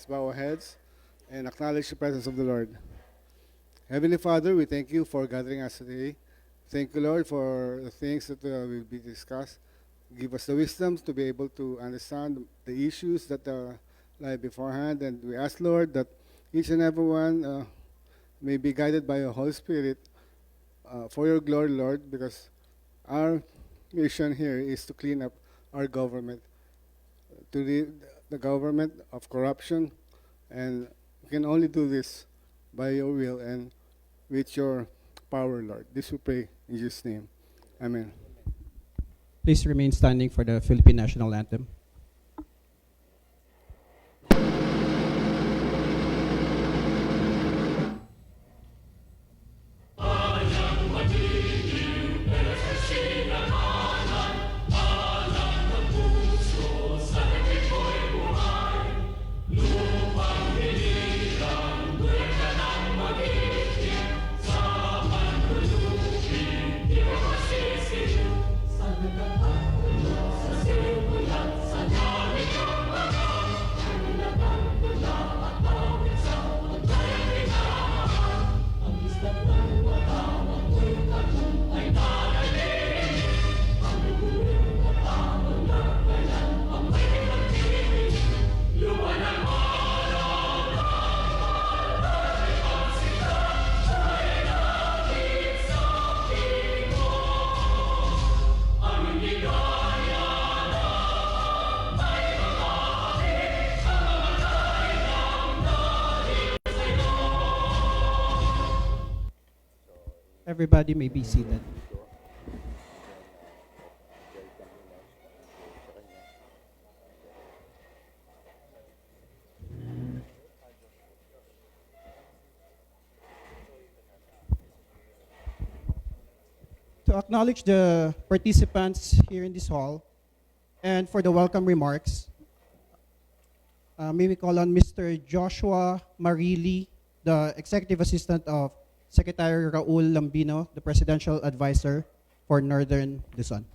Let's bow our heads and acknowledge the presence of the Lord. Heavenly Father, we thank you for gathering us today. Thank you, Lord, for the things that will be discussed. Give us the wisdom to be able to understand the issues that lie beforehand. And we ask, Lord, that each and every one may be guided by your Holy Spirit for your glory, Lord, because our mission here is to clean up our government, to rid the government of corruption, and we can only do this by your will and with your power, Lord. This we pray in Jesus' name. Amen. Please remain standing for the Philippine National Anthem. Everybody may be seated. To acknowledge the participants here in this hall and for the welcome remarks, may we call on Mr. Joshua Marili, the Executive Assistant of Secretary Raul Lambino, the Presidential Advisor for Northern Luzon.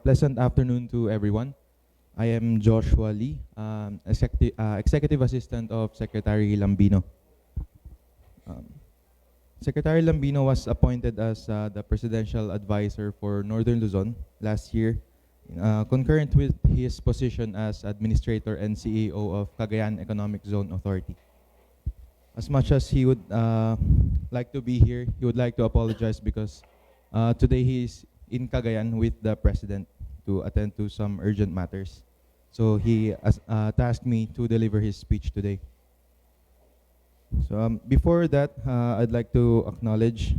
Pleasant afternoon to everyone. I am Joshua Lee, Executive Assistant of Secretary Lambino. Secretary Lambino was appointed as the Presidential Advisor for Northern Luzon last year, concurrent with his position as Administrator and CEO of Cagayan Economic Zone Authority. As much as he would like to be here, he would like to apologize because today he is in Cagayan with the President to attend to some urgent matters. So he tasked me to deliver his speech today. So before that, I'd like to acknowledge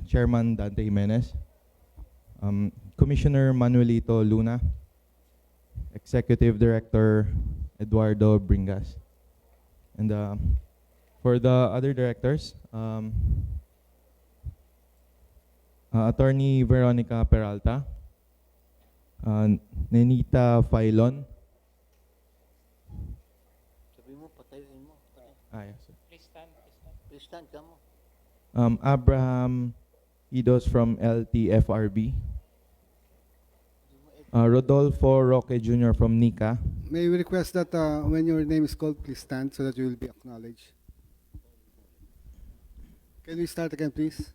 Chairman Dante Jimenez, Commissioner Manuelito Luna, Executive Director Eduardo Bringas. And for the other directors, Attorney Veronica Peralta, Nenita Failon. Sabi mo, patayuin mo. Yes, sir. Please stand. Please stand ka mo. Abraham Idos from LTFRB. Rodolfo Roque Jr. from NICA. May we request that when your name is called, please stand so that you will be acknowledged. Can we start again, please?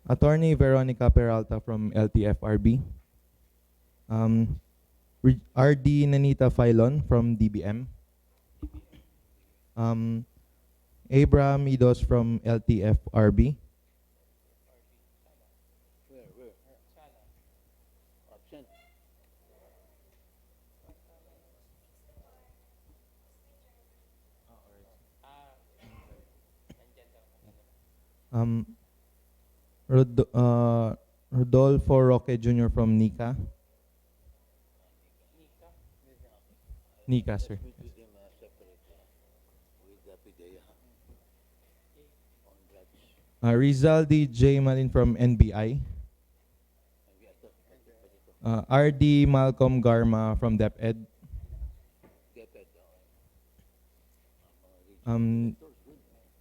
Attorney Veronica Peralta from LTFRB. RD Nanita Filon from DBM. Abraham Idos from LTFRB. Where? Absent. Rodolfo Roque Jr. from NICA. NICA, sir. With them separate with the PDEA. Rizaldi J. Malin from NBI. RD Malcolm Garma from DepEd.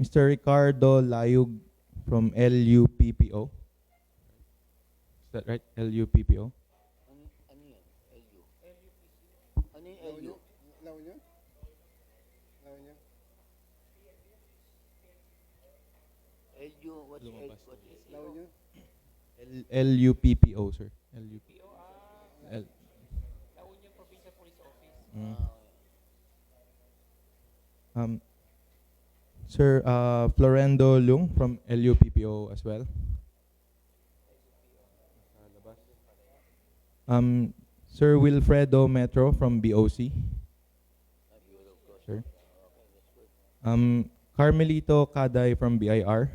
Mr. Ricardo Layug from LUPPO. Is that right? LUPPO. Ano yan? LU. Ano yung LU? La Union? La Union? LU, what's Lumabas LU? La Union? LUPPO, sir. LUPPO. Mm. Sir, Florendo Lung from LUPPO as well. Sir Wilfredo Metro from BOC. Sir. Carmelito Kaday from BIR.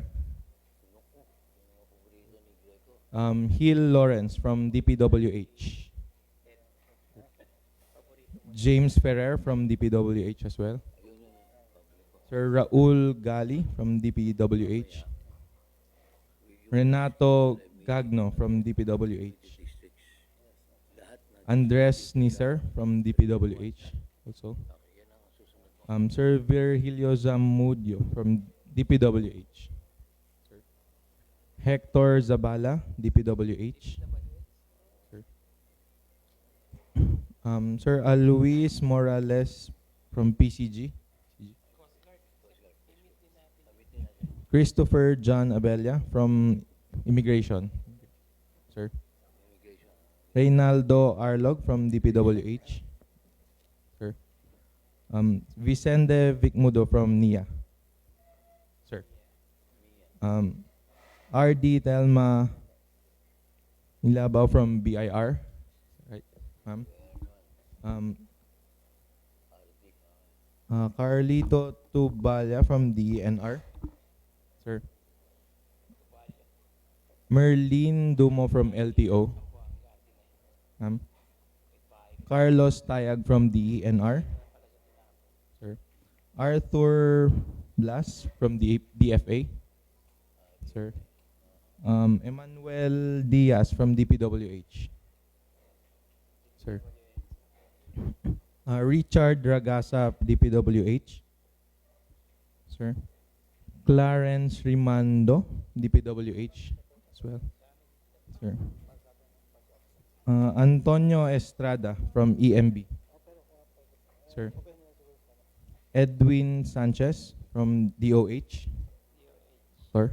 Hill Lawrence from DPWH. James Ferrer from DPWH as well. Sir Raul Gali from DPWH. Renato Gagno from DPWH. Andres Nisser from DPWH also. Sir Virgilio Zamudio from DPWH. Hector Zabala, DPWH. Sir, Sir Luis Morales from PCG. Christopher John Abella from Immigration. Sir. Reynaldo Arlog from DPWH. Sir. Vicente Vicmudo from NIA. Sir. RD Telma Nilabaw from BIR. Right, ma'am. Carlito Tubalia from DNR. Sir. Merlin Dumo from LTO. Ma'am. Carlos Tayag from DENR. Sir. Arthur Blas from DFA. Sir. Emmanuel Diaz from DPWH. Sir. Richard Ragasa, DPWH. Sir. Clarence Rimando, DPWH as well. Sir. Antonio Estrada from EMB. Sir. Edwin Sanchez from DOH. Sir.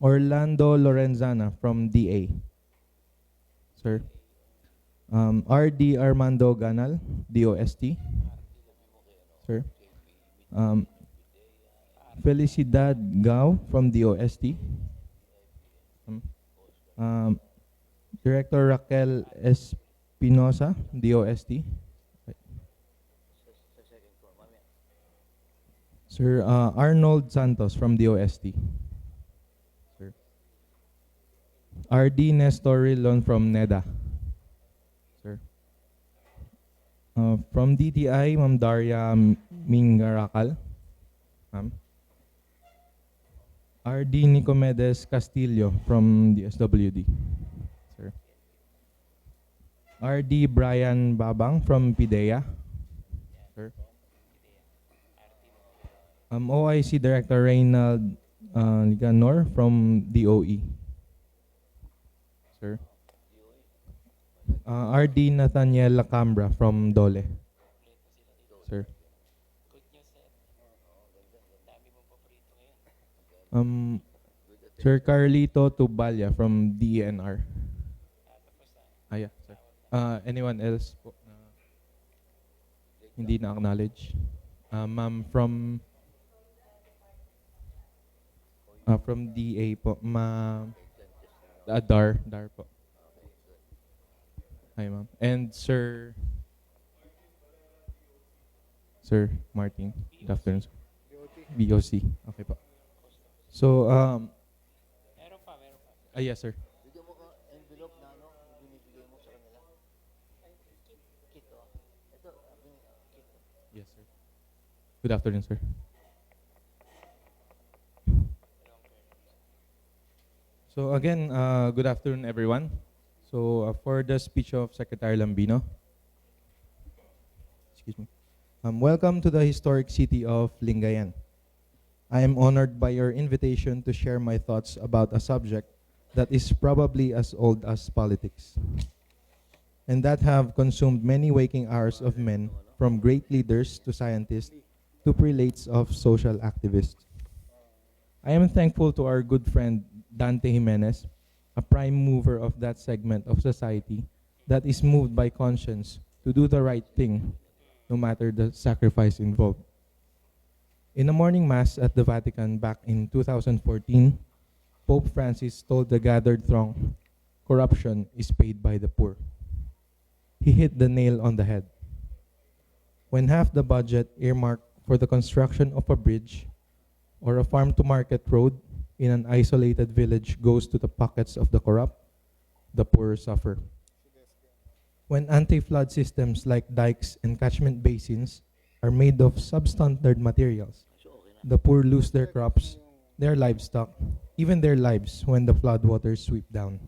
Orlando Lorenzana from DA. Sir. RD Armando Ganal, DOST. Sir. Felicidad Gao from DOST. Director Raquel Espinosa, DOST. Sir Arnold Santos from DOST. Sir. RD Nestor Rilon from NEDA. Sir. From DTI, Ma'am Daria Mingarakal. Ma'am. RD Nicomedes Castillo from DSWD. Sir. RD Brian Babang from PIDEA. Sir. OIC Director Reynald Liganor from DOE. Sir. RD Nathaniel Lacambra from DOLE. Sir. Sir Carlito Tubalia from DENR. Yeah, sir. Anyone else po na hindi na-acknowledge? Ma'am, from DA po, ma'am. Dar po. Hi, ma'am. And Sir Martin. Good afternoon, sir. BOC. Okay po. So, yes, sir. Bigyan mo ka envelope na ano, binibigay mo sa kanila. Kit, oh. Ito, kit. Yes, sir. Good afternoon, sir. So again, good afternoon, everyone. So for the speech of Secretary Lambino, excuse me, welcome to the historic city of Lingayen. I am honored by your invitation to share my thoughts about a subject that is probably as old as politics, and that have consumed many waking hours of men, from great leaders to scientists to prelates of social activists. I am thankful to our good friend Dante Jimenez, a prime mover of that segment of society that is moved by conscience to do the right thing, no matter the sacrifice involved. In a morning mass at the Vatican back in 2014, Pope Francis told the gathered throng, corruption is paid by the poor. He hit the nail on the head. When half the budget earmarked for the construction of a bridge or a farm-to-market road in an isolated village goes to the pockets of the corrupt, the poor suffer. When anti-flood systems like dikes and catchment basins are made of substandard materials, the poor lose their crops, their livestock, even their lives when the floodwaters sweep down.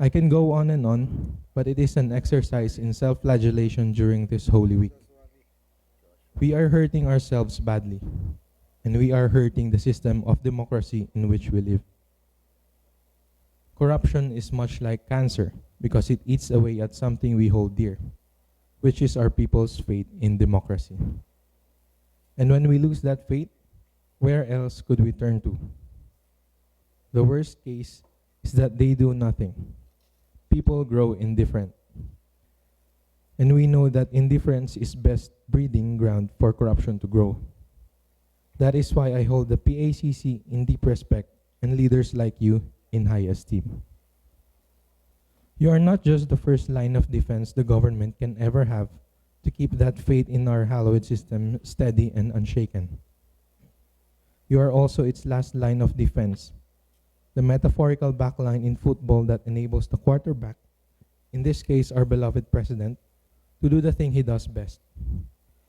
I can go on and on, but it is an exercise in self-flagellation during this Holy Week. We are hurting ourselves badly, and we are hurting the system of democracy in which we live. Corruption is much like cancer because it eats away at something we hold dear, which is our people's faith in democracy. And when we lose that faith, where else could we turn to? The worst case is that they do nothing. People grow indifferent. And we know that indifference is best breeding ground for corruption to grow. That is why I hold the PACC in deep respect and leaders like you in high esteem. You are not just the first line of defense the government can ever have to keep that faith in our hallowed system steady and unshaken. You are also its last line of defense, the metaphorical backline in football that enables the quarterback, in this case our beloved president, to do the thing he does best,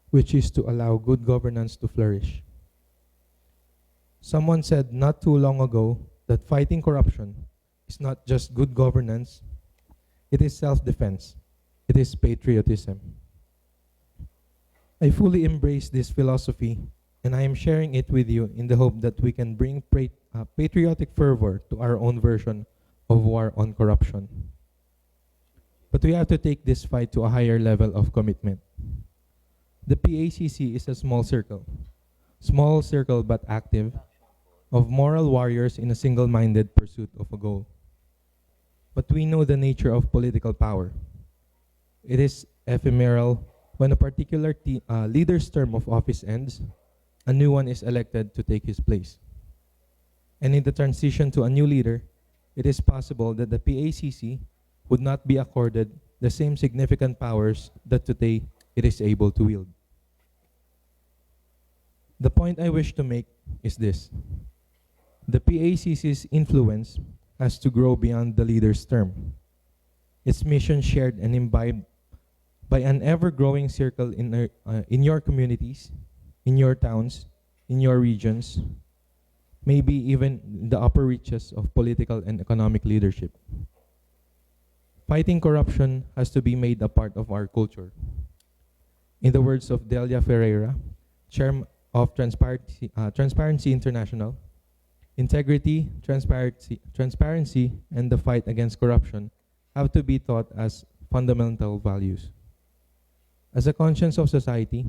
which is to allow good governance to flourish. Someone said not too long ago that fighting corruption is not just good governance, it is self-defense, it is patriotism. I fully embrace this philosophy, and I am sharing it with you in the hope that we can bring patriotic fervor to our own version of war on corruption. But we have to take this fight to a higher level of commitment. The PACC is a small circle but active, of moral warriors in a single-minded pursuit of a goal. But we know the nature of political power. It is ephemeral. When a particular leader's term of office ends, a new one is elected to take his place. And in the transition to a new leader, it is possible that the PACC would not be accorded the same significant powers that today it is able to wield. The point I wish to make is this. The PACC's influence has to grow beyond the leader's term. Its mission shared and imbibed by an ever-growing circle in your communities, in your towns, in your regions, maybe even in the upper reaches of political and economic leadership. Fighting corruption has to be made a part of our culture. In the words of Delia Ferreira, Chair of Transparency International, integrity, transparency, and the fight against corruption have to be taught as fundamental values. As a conscience of society,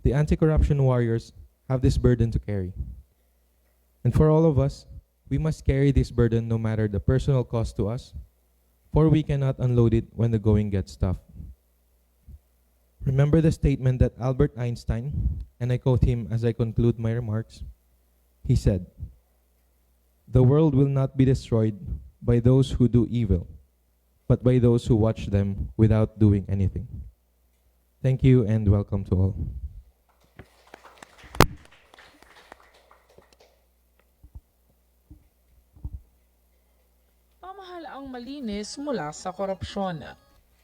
the anti-corruption warriors have this burden to carry. And for all of us, we must carry this burden no matter the personal cost to us, for we cannot unload it when the going gets tough. Remember the statement that Albert Einstein, and I quote him as I conclude my remarks, he said, "The world will not be destroyed by those who do evil, but by those who watch them without doing anything." Thank you and welcome to all. Pamahalaang malinis mula sa korupsyon.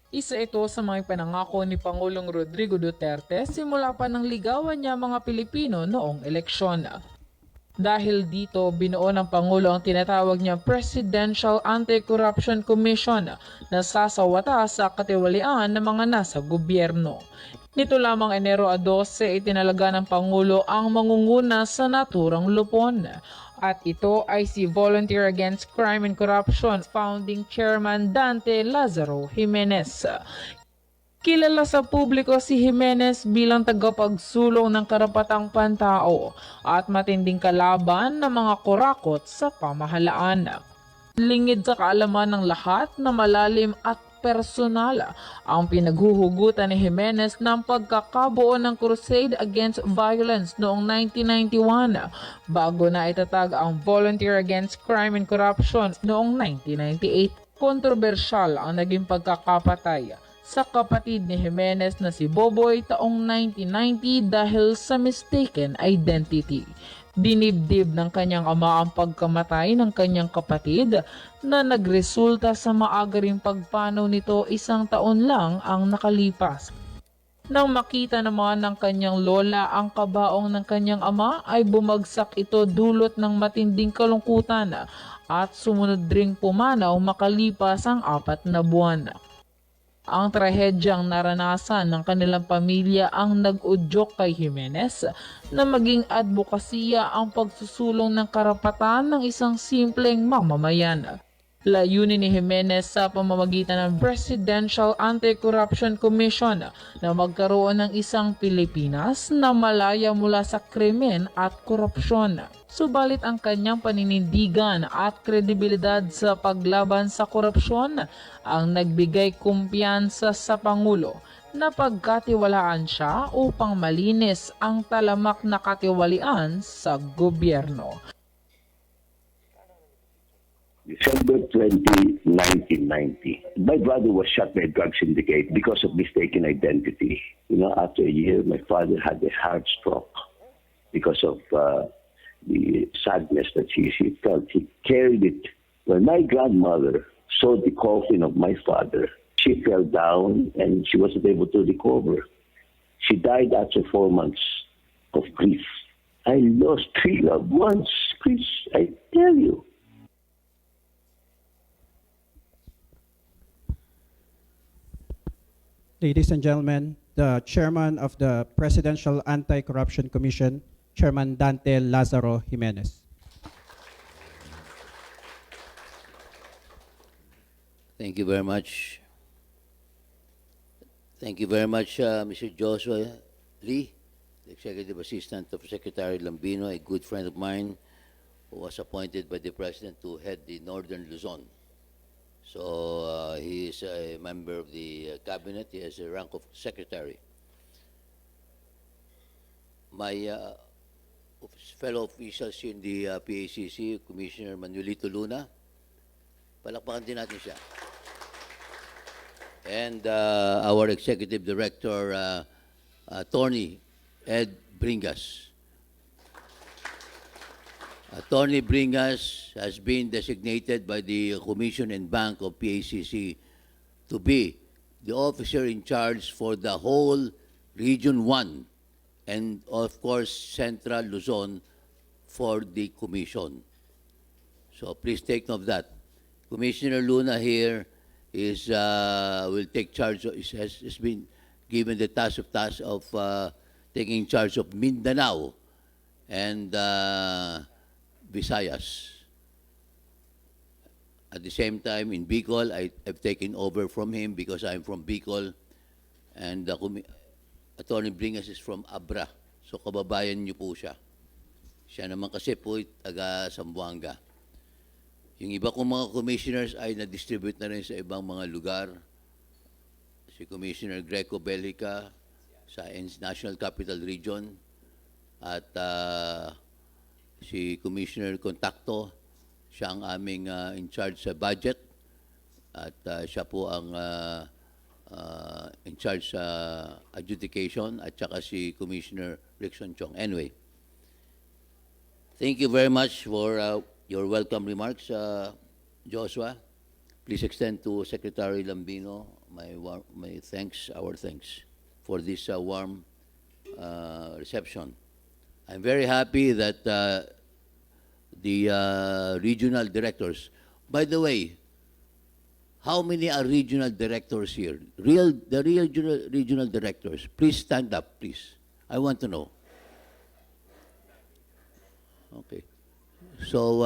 Isa ito sa mga pinangako ni Pangulong Rodrigo Duterte simula pa ng ligawan niya mga Pilipino noong eleksyon. Dahil dito, binuo ng Pangulo ang tinatawag niyang Presidential Anti-Corruption Commission na sasawata sa katiwalian ng mga nasa gobyerno. Nito lamang Enero 12, itinalaga ng Pangulo ang mangunguna sa naturang lupon. At ito ay si Volunteer Against Crime and Corruption founding chairman Dante Lazaro Jimenez. Kilala sa publiko si Jimenez bilang tagapagsulong ng karapatang pantao at matinding kalaban ng mga kurakot sa pamahalaan. Lingid sa kaalaman ng lahat na malalim at personal ang pinaghuhugutan ni Jimenez ng pagkakabuo ng Crusade Against Violence noong 1991 bago na itatag ang Volunteer Against Crime and Corruption noong 1998. Kontrobersyal ang naging pagkakapatay sa kapatid ni Jimenez na si Boboy taong 1990 dahil sa mistaken identity. Dinibdib ng kanyang ama ang pagkamatay ng kanyang kapatid na nagresulta sa maaga ring pagpanaw nito 1 taon lang ang nakalipas. Nang makita naman ng kanyang lola ang kabaong ng kanyang ama ay bumagsak ito dulot ng matinding kalungkutan at sumunod ring pumanaw makalipas ang 4 na buwan. Ang trahedyang naranasan ng kanilang pamilya ang nag-udyok kay Jimenez na maging advokasya ang pagsusulong ng karapatan ng isang simpleng mamamayan. Layunin ni Jimenez sa pamamagitan ng Presidential Anti-Corruption Commission na magkaroon ng isang Pilipinas na malaya mula sa krimen at korupsyon. Subalit ang kanyang paninindigan at kredibilidad sa paglaban sa korupsyon ang nagbigay kumpiyansa sa Pangulo na pagkatiwalaan siya upang malinis ang talamak na katiwalian sa gobyerno. December 20, 1990. My brother was shot by a drug syndicate because of mistaken identity. You know, after a year, my father had a heart stroke because of the sadness that he felt. He carried it. When my grandmother saw the coffin of my father, she fell down and she wasn't able to recover. She died after 4 months of grief. I lost 3 loved ones, Chris, I tell you. Ladies and gentlemen, the chairman of the Presidential Anti-Corruption Commission, Chairman Dante Lazaro Jimenez. Thank you very much. Thank you very much, Mr. Joshua Lee, the Executive Assistant of Secretary Lambino, a good friend of mine who was appointed by the President to head the Northern Luzon. So he is a member of the cabinet. He has a rank of secretary. My fellow officials in the PACC, Commissioner Manuelito Luna, palakpakan din natin siya. And our Executive Director, Attorney Ed Bringas. Attorney Bringas has been designated by the Commission and Bank of PACC to be the officer in charge for the whole Region 1 and, of course, Central Luzon for the Commission. So please take note of that. Commissioner Luna here is will take charge of, has been given the task of taking charge of Mindanao and Visayas. At the same time, in Bicol, I've taken over from him because I'm from Bicol, and Attorney Bringas is from Abra. So kababayan niyo po siya. Siya naman kasi po taga Zamboanga. Yung iba kong mga commissioners ay na-distribute na rin sa ibang mga lugar. Si Commissioner Greco Bellica sa National Capital Region at si Commissioner Contacto, siya ang aming in charge sa budget at siya po ang in charge sa adjudication at saka si Commissioner Rickson Chong. Anyway, thank you very much for your welcome remarks, Joshua. Please extend to Secretary Lambino my thanks, our thanks for this warm reception. I'm very happy that the regional directors. By the way, how many are regional directors here? The regional directors. Please stand up, please. I want to know. Okay. So,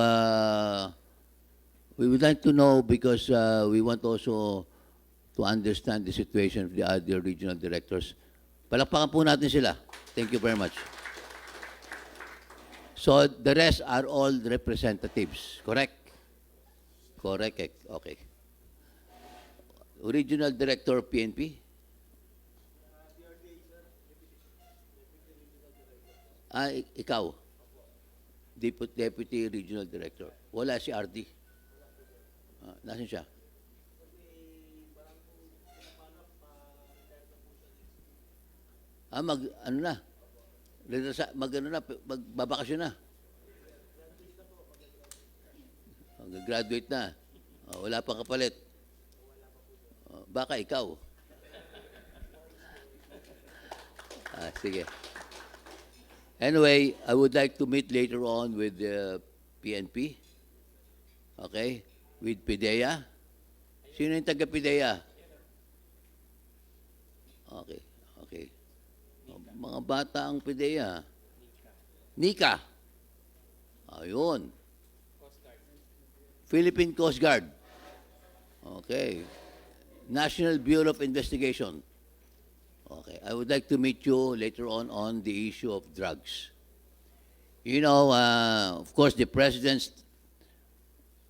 we would like to know because we want also to understand the situation of the other regional directors. Palakpakan po natin sila. Thank you very much. So, the rest are all representatives, correct? Correct, okay. Regional Director, PNP? Ikaw? Deputy Regional Director. Wala si RD. Nasaan siya? Ano na? Magbabakasyon na. Mag-graduate na. Wala pang kapalit. Baka ikaw. Sige. Anyway, I would like to meet later on with the PNP. Okay? With PIDEA. Sino yung taga-PIDEA? Okay. Mga bata ang PIDEA. Nika. Ayun. Philippine Coast Guard. Okay. National Bureau of Investigation. Okay. I would like to meet you later on the issue of drugs. You know, of course,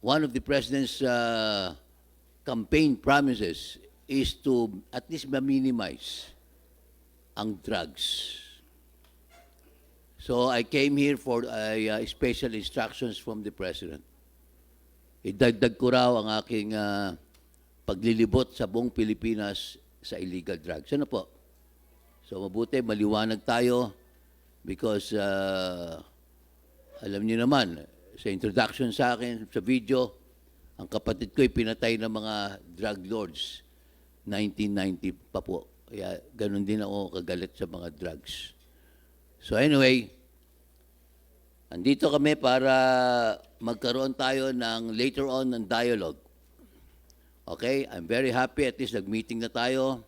one of the president's campaign promises is to at least minimize ang drugs. So I came here for special instructions from the President. Idagdag ko raw ang aking paglilibot sa buong Pilipinas sa illegal drugs. Ano po? So mabuti, maliwanag tayo because alam niyo naman, sa introduction sa akin, sa video, ang kapatid ko'y pinatay ng mga drug lords 1990 pa po. Kaya ganun din ako kagalit sa mga drugs. So anyway, andito kami para magkaroon tayo ng later on ng dialogue. Okay? I'm very happy at least nag-meeting na tayo.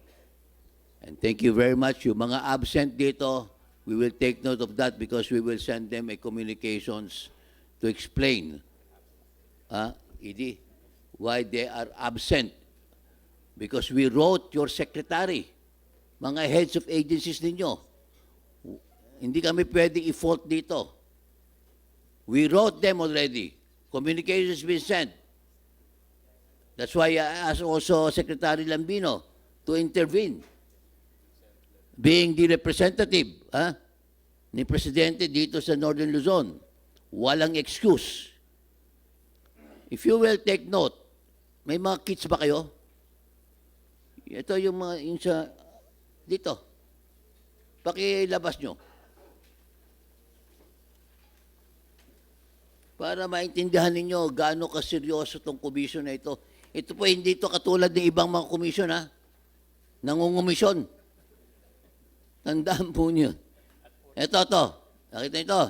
And thank you very much. Yung mga absent dito, we will take note of that because we will send them a communications to explain, Edie, why they are absent. Because we wrote your secretary, mga heads of agencies ninyo. Hindi kami pwede i-fault dito. We wrote them already. Communications been sent. That's why I asked also Secretary Lambino to intervene. Being the representative ni Presidente dito sa Northern Luzon, walang excuse. If you will take note, may mga kits ba kayo? Ito yung mga, yung sa, dito. Pakilabas nyo. Para maintindihan ninyo gaano kaseryoso itong komisyon na ito. Ito po, hindi ito katulad ng ibang mga komisyon, nangungumisyon. Tandaan po niyo. Ito. Nakita ito.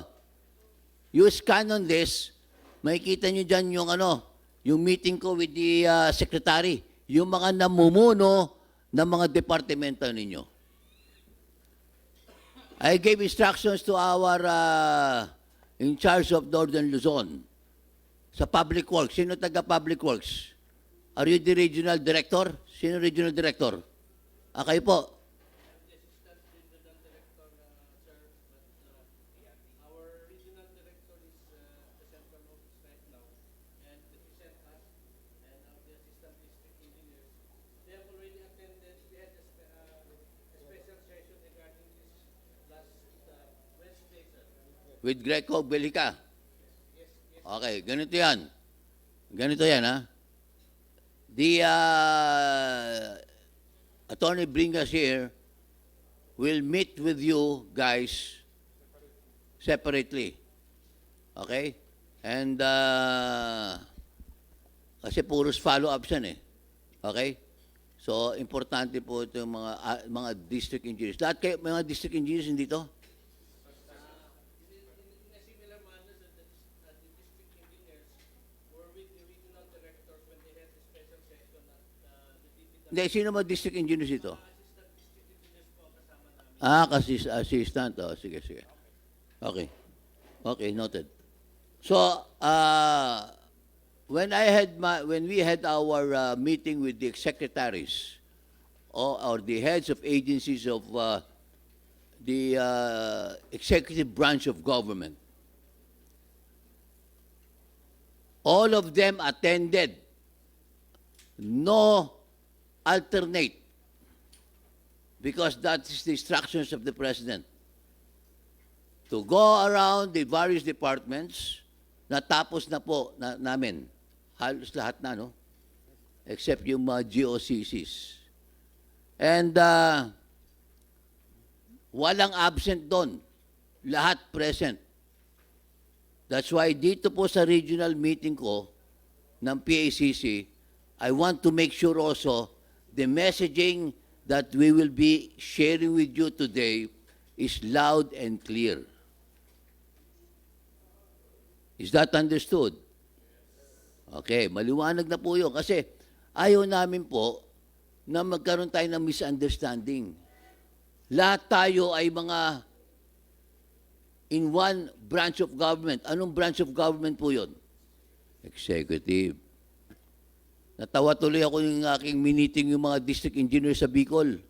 You scan on this, makikita nyo dyan yung meeting ko with the secretary, yung mga namumuno ng mga departamento ninyo. I gave instructions to our in charge of Northern Luzon sa Public Works. Sino taga Public Works? Are you the regional director? Sino regional director? Kayo po. With Greco Belica. Okay, ganito yan. The Attorney Bringas here will meet with you guys separately. Okay? And kasi puros follow-ups yan eh. Okay? So, importante po ito yung mga district engineers. Lahat kayo, mga district engineers hindi to? Hindi, sino mga district engineers ito? Ah, kasi assistant. Oh, sige, sige. Okay. Okay, noted. So, when we had our meeting with the secretaries or the heads of agencies of the executive branch of government, all of them attended. No alternate. Because that is the instructions of the President. To go around the various departments, natapos na po namin. Halos lahat na, no? Except yung mga GOCCs. And walang absent doon. Lahat present. That's why dito po sa regional meeting ko ng PACC, I want to make sure also the messaging that we will be sharing with you today is loud and clear. Is that understood? Okay, maliwanag na po yun. Kasi ayaw namin po na magkaroon tayo ng misunderstanding. Lahat tayo ay mga in one branch of government. Anong branch of government po yun? Executive. Natawa tuloy ako yung aking meeting yung mga district engineers sa Bicol.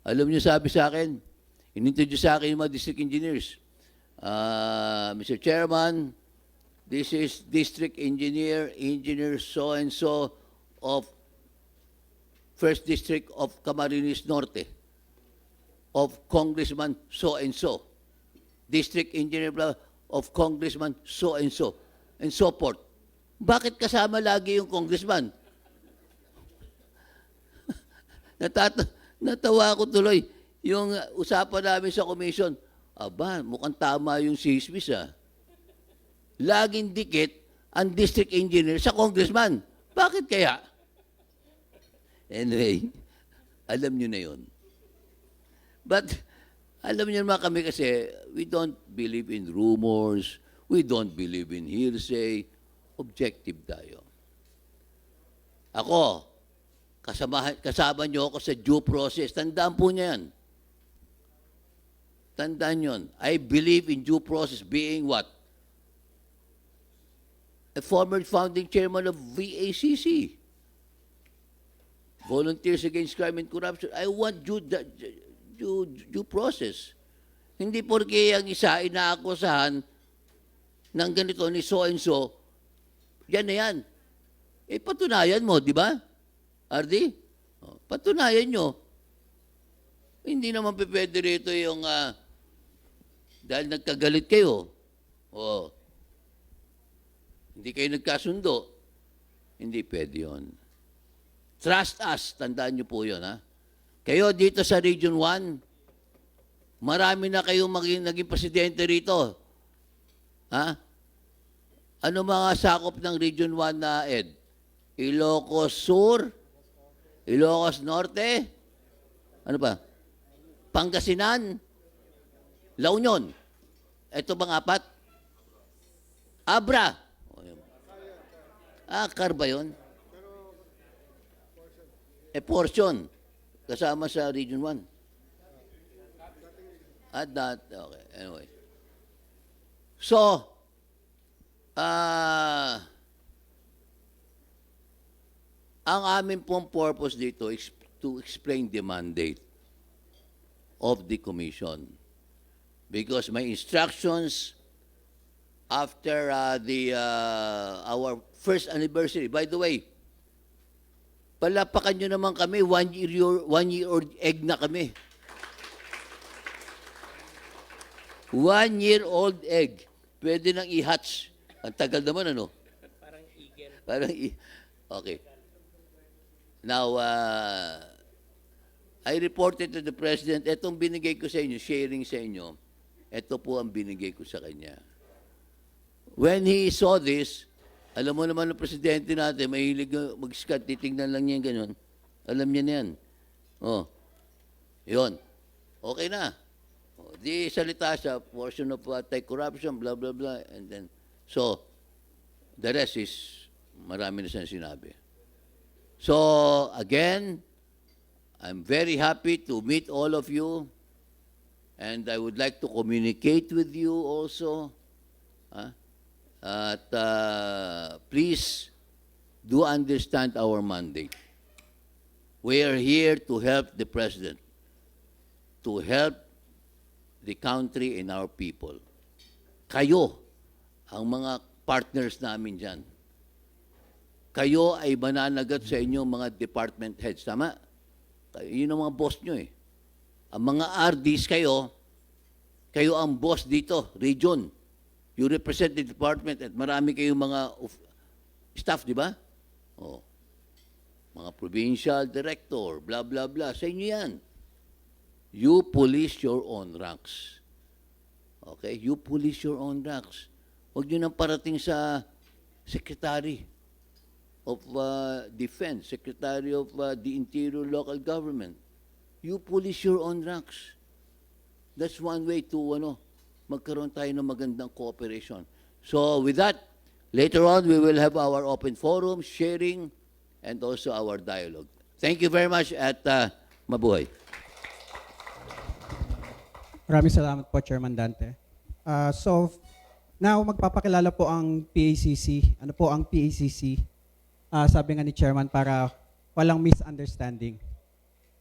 Alam niyo sabi sa akin, inintroduce sa akin yung mga district engineers. Mr. Chairman, this is District Engineer so-and-so of First District of Camarines Norte, of Congressman so-and-so, District Engineer of Congressman so-and-so, and so forth. Bakit kasama lagi yung congressman? Natawa ko tuloy yung usapan namin sa commission. Aba, mukhang tama yung sismis ah. Laging dikit ang district engineer sa congressman. Bakit kaya? Anyway, alam nyo na yun. But, alam nyo naman kami kasi, we don't believe in rumors, we don't believe in hearsay, objective tayo. Ako, kasama nyo ako sa due process. Tandaan po niya yan. Tandaan yun. I believe in due process being what? A former founding chairman of VACC. Volunteers Against Crime and Corruption. I want due process. Hindi porke ang isa inaakusahan ng ganito ni so-and-so, yan na yan. Eh, patunayan mo, di ba? RD? Patunayan nyo. Hindi naman pwede rito yung dahil nagkagalit kayo. Hindi kayo nagkasundo. Hindi pwede yun. Trust us. Tandaan nyo po yun, ha? Kayo dito sa Region 1, marami na kayong naging presidente rito. Ha? Ano mga sakop ng Region 1 na, Ed? Ilocos Sur? Ilocos Norte? Ano pa? Pangasinan? La Union? Ito bang apat? Abra? Akar ba yun? Portion. Kasama sa Region 1. Okay, anyway. So, ang aming pong purpose dito is to explain the mandate of the Commission. Because my instructions after our first anniversary, by the way, palapakan nyo naman kami, 1 year old egg na kami. 1 year old egg. Pwede nang i-hatch. Ang tagal naman, ano? Parang eagle. Okay. Now, I reported to the President, etong binigay ko sa inyo, sharing sa inyo, ito po ang binigay ko sa kanya. When he saw this, alam mo naman ng Presidente natin, mahilig mag-scan, titingnan lang niya ganyan. Alam niya na yan. Yun. Okay na. Di salita sa portion of anti-corruption, blah, blah, blah. And then, so, the rest is, marami na siyang sinabi. So, again, I'm very happy to meet all of you, and I would like to communicate with you also. Please do understand our mandate. We are here to help the President, to help the country and our people. Kayo, ang mga partners namin dyan. Kayo ay mananagat sa inyong mga department heads, tama? Yun ang mga boss nyo eh. Ang mga RDs kayo ang boss dito, region. You represent the department at marami kayong mga staff, di ba? Oh. Mga provincial director, blah, blah, blah. Sa inyo yan. You police your own ranks. Okay? You police your own ranks. Huwag nyo nang parating sa Secretary of Defense, Secretary of the Interior Local Government. You police your own ranks. That's one way to magkaroon tayo ng magandang cooperation. So with that, later on we will have our open forum, sharing, and also our dialogue. Thank you very much at mabuhay. Maraming salamat po, Chairman Dante. So, now magpapakilala po ang PACC. Ano po ang PACC? Sabi nga ni Chairman, para walang misunderstanding.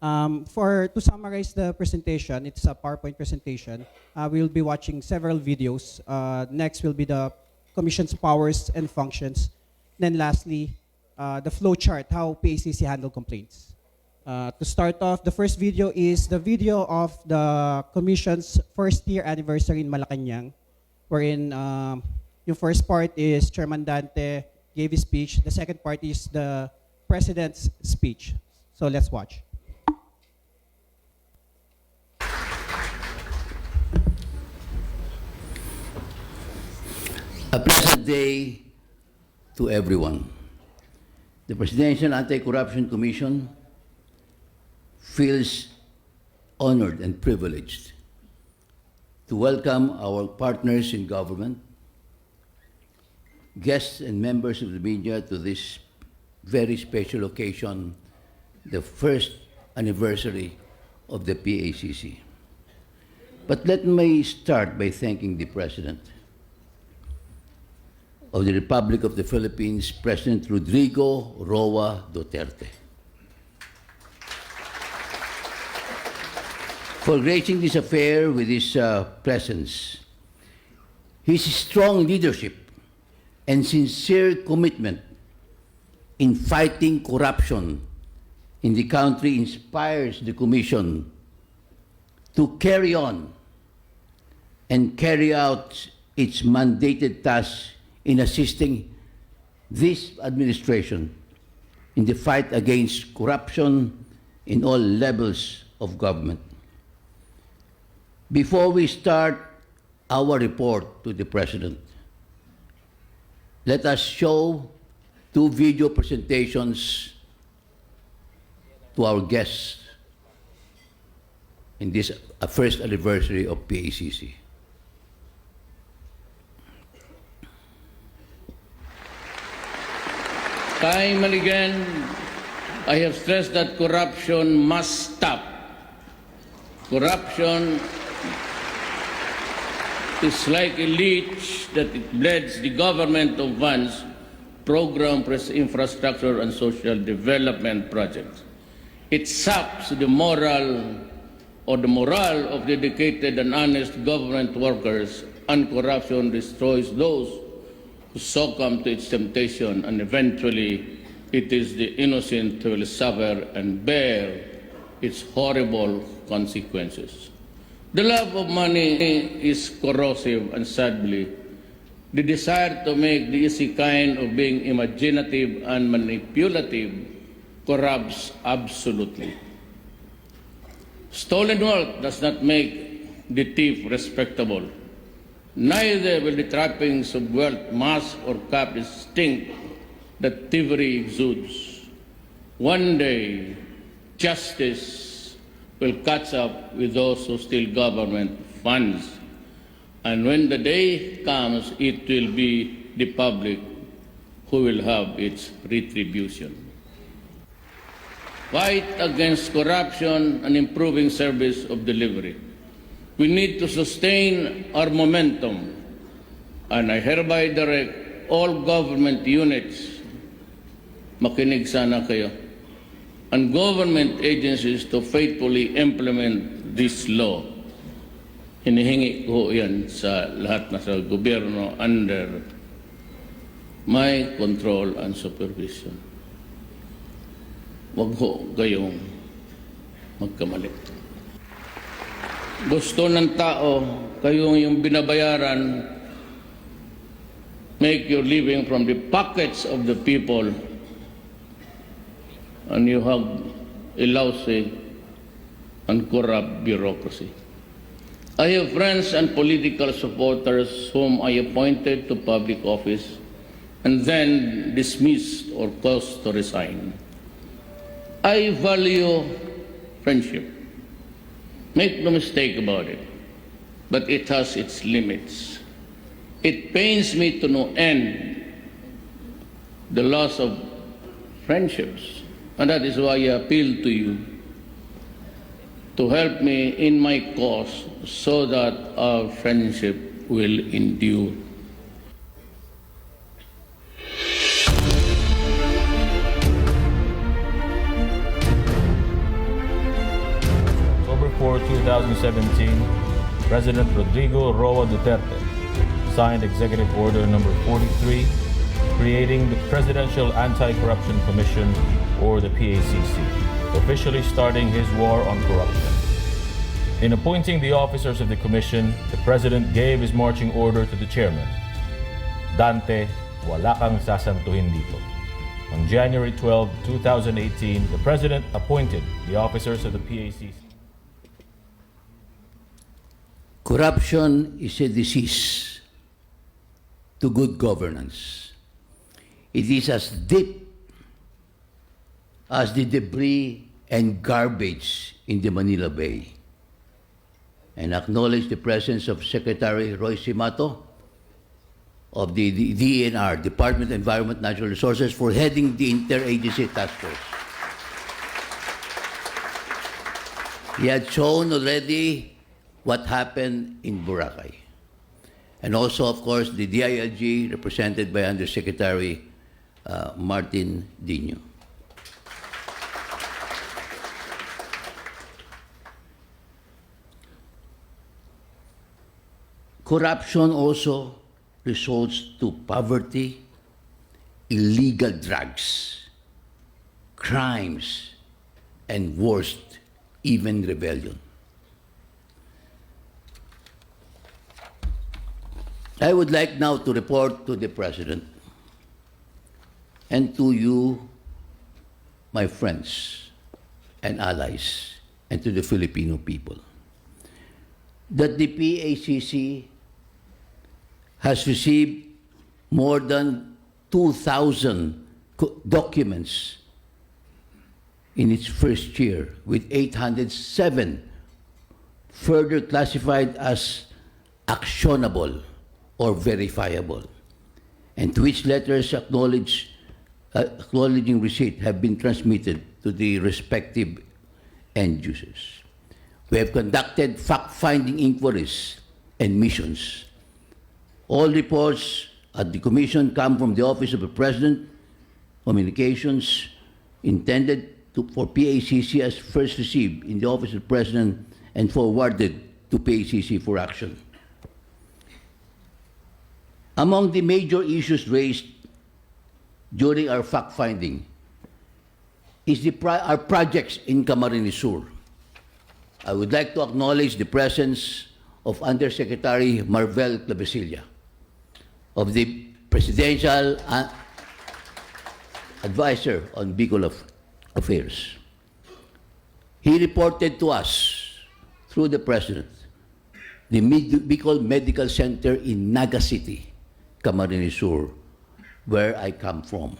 To summarize the presentation, it's a PowerPoint presentation. We will be watching several videos. Next will be the Commission's powers and functions. Then lastly, the flow chart, how PACC handle complaints. To start off, the first video is the video of the Commission's first year anniversary in Malacanang, wherein yung first part is Chairman Dante gave his speech. The second part is the President's speech. So let's watch. A pleasant day to everyone. The Presidential Anti-Corruption Commission feels honored and privileged to welcome our partners in government, guests and members of the media to this very special occasion, the first anniversary of the PACC. But let me start by thanking the President of the Republic of the Philippines, President Rodrigo Roa Duterte, for gracing this affair with his presence. His strong leadership and sincere commitment in fighting corruption in the country inspires the Commission to carry on and carry out its mandated tasks in assisting this administration in the fight against corruption in all levels of government. Before we start our report to the President, let us show two video presentations to our guests in this first anniversary of PACC. Time and again, I have stressed that corruption must stop. Corruption is like a leech that it bleeds the government of funds, program, infrastructure, and social development projects. It saps the morale of dedicated and honest government workers, and corruption destroys those who succumb to its temptation, and eventually it is the innocent who will suffer and bear its horrible consequences. The love of money is corrosive, and sadly, the desire to make the easy kind of being imaginative and manipulative corrupts absolutely. Stolen wealth does not make the thief respectable. Neither will the trappings of wealth mask or cap the stink that thievery exudes. One day, justice will catch up with those who steal government funds. And when the day comes, it will be the public who will have its retribution. fight against corruption, and improving service of delivery. We need to sustain our momentum, and I hereby direct all government units, makinig sana kayo, and government agencies to faithfully implement this law. Hinihingi ko yan sa lahat na sa gobyerno under my control and supervision. Huwag ho kayong magkamali. Gusto ng tao, kayong yung binabayaran, make your living from the pockets of the people, and you have a lousy and corrupt bureaucracy. I have friends and political supporters whom I appointed to public office and then dismissed or caused to resign. I value friendship. Make no mistake about it, but it has its limits. It pains me to no end the loss of friendships, and that is why I appeal to you to help me in my cause so that our friendship will endure. October 4, 2017, President Rodrigo Roa Duterte signed Executive Order Number 43, creating the Presidential Anti-Corruption Commission, or the PACC, officially starting his war on corruption. In appointing the officers of the commission, the President gave his marching order to the chairman, Dante, wala kang sasantuhin dito. On January 12, 2018, the President appointed the officers of the PACC. Corruption is a disease to good governance. It is as deep as the debris and garbage in the Manila Bay. And acknowledge the presence of Secretary Roy Simato of the DENR, Department of Environment and Natural Resources, for heading the interagency task force. He had shown already what happened in Boracay. And also, of course, the DILG, represented by Undersecretary Martin Dino. Corruption also results to poverty, illegal drugs, crimes, and worst, even rebellion. I would like now to report to the President and to you, my friends and allies, and to the Filipino people, that the PACC has received more than 2,000 documents in its first year, with 807 further classified as actionable or verifiable, and to which letters acknowledging receipt have been transmitted to the respective end users. We have conducted fact-finding inquiries and missions. All reports at the Commission come from the Office of the President, communications intended for PACC as first received in the Office of the President and forwarded to PACC for action. Among the major issues raised during our fact-finding is our projects in Camarines Sur. I would like to acknowledge the presence of Undersecretary Marvel Clavecilla of the Presidential Advisor on Bicol Affairs. He reported to us through the President the Bicol Medical Center in Naga City, Camarines Sur, where I come from,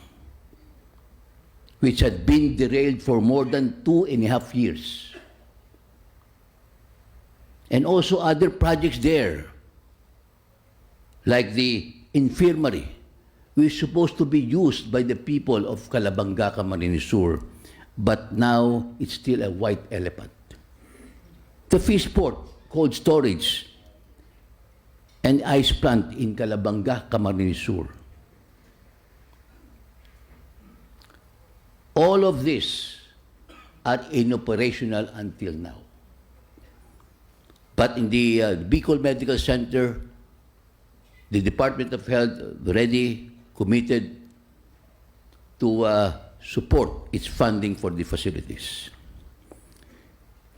which had been derailed for more than 2.5 years. And also other projects there, like the infirmary, which is supposed to be used by the people of Calabanga, Camarines Sur, but now it's still a white elephant. The fish port, cold storage, and ice plant in Calabanga, Camarines Sur. All of this are inoperational until now. But in the Bicol Medical Center, the Department of Health already committed to support its funding for the facilities.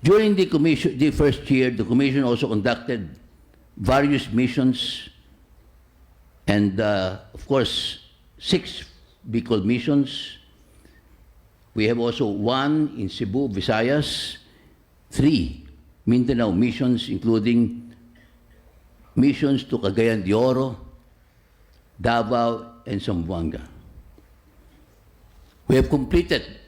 During the first year, the Commission also conducted various missions and, of course, 6 Bicol missions. We have also 1 in Cebu, Visayas, 3 Mindanao missions, including missions to Cagayan de Oro, Davao, and Zamboanga. We have completed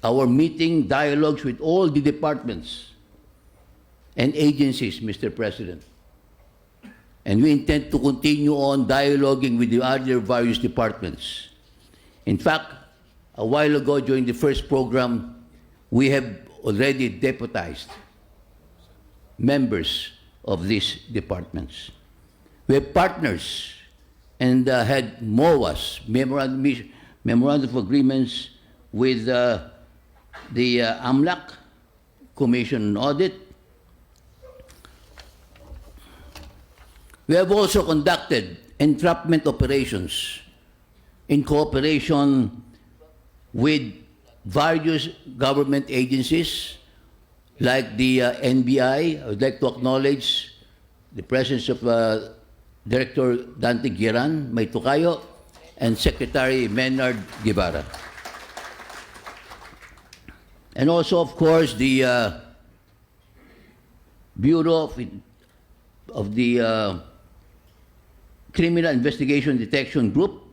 our meeting dialogues with all the departments and agencies, Mr. President. And we intend to continue on dialoguing with the other various departments. In fact, a while ago during the first program, we have already deputized members of these departments. We have partners and had MOAs, memorandum of agreements with the AMLAC, Commission on Audit. We have also conducted entrapment operations in cooperation with various government agencies like the NBI. I would like to acknowledge the presence of Director Dante Giran, May Tukayo, and Secretary Menard Guevara. And also, of course, the Bureau of the Criminal Investigation Detection Group,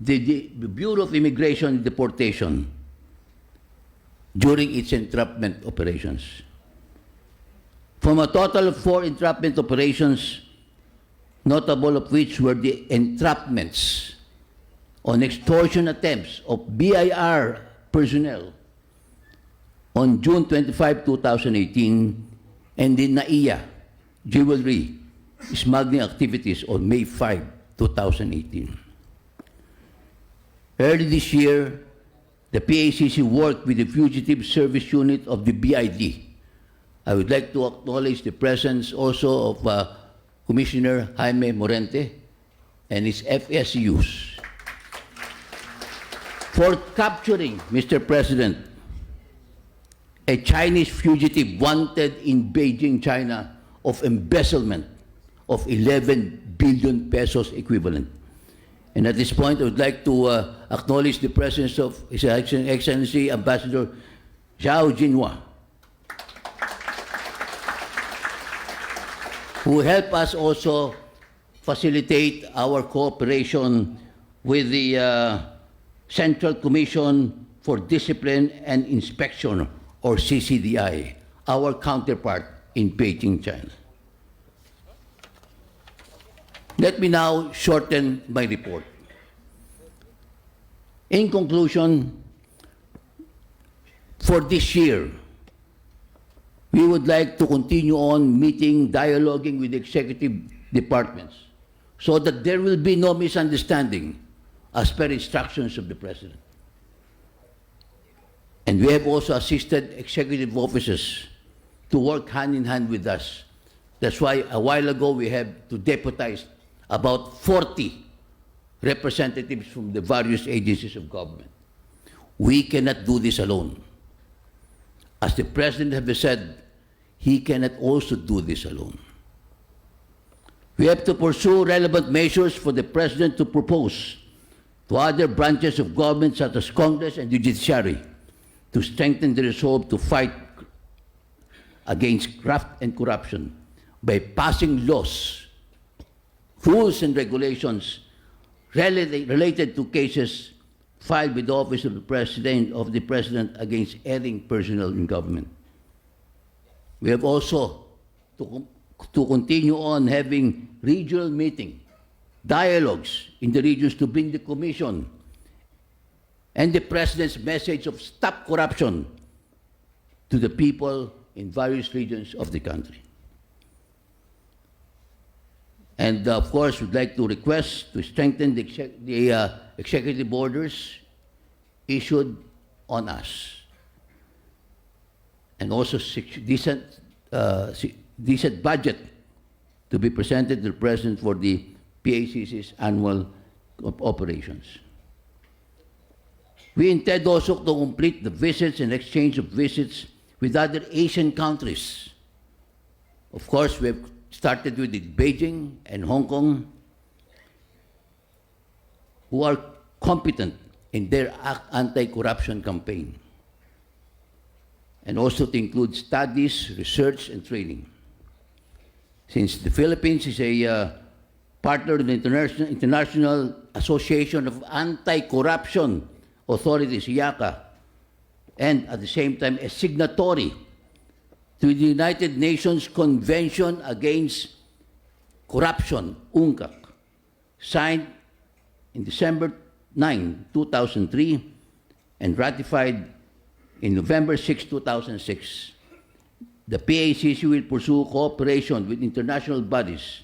the Bureau of Immigration and Deportation during its entrapment operations. From a total of 4 entrapment operations, notable of which were the entrapments on extortion attempts of BIR personnel on June 25, 2018, and the NAIA jewelry smuggling activities on May 5, 2018. Early this year, the PACC worked with the Fugitive Service Unit of the BID. I would like to acknowledge the presence also of Commissioner Jaime Morente and his FSUs for capturing, Mr. President, a Chinese fugitive wanted in Beijing, China, of embezzlement of 11 billion pesos equivalent. And at this point, I would like to acknowledge the presence of His Excellency Ambassador Zhao Jinhua, who helped us also facilitate our cooperation with the Central Commission for Discipline and Inspection, or CCDI, our counterpart in Beijing, China. Let me now shorten my report. In conclusion, for this year, we would like to continue on meeting, dialoguing with the executive departments so that there will be no misunderstanding as per instructions of the President. And we have also assisted executive officers to work hand in hand with us. That's why a while ago we have to deputize about 40 representatives from the various agencies of government. We cannot do this alone. As the President has said, he cannot also do this alone. We have to pursue relevant measures for the President to propose to other branches of government such as Congress and the Judiciary to strengthen the resolve to fight against graft and corruption by passing laws, rules and regulations related to cases filed with the Office of the President against erring personnel in government. We have also to continue on having regional meeting, dialogues in the regions to bring the Commission and the President's message of stop corruption to the people in various regions of the country. And of course, we'd like to request to strengthen the executive orders issued on us, and also decent budget to be presented to the President for the PACC's annual operations. We intend also to complete the visits and exchange of visits with other Asian countries. Of course, we have started with Beijing and Hong Kong, who are competent in their anti-corruption campaign, and also to include studies, research, and training. Since the Philippines is a partner of the International Association of Anti-Corruption Authorities, IACA, and at the same time a signatory to the United Nations Convention Against Corruption, UNCAC, signed in December 9, 2003, and ratified in November 6, 2006. The PACC will pursue cooperation with international bodies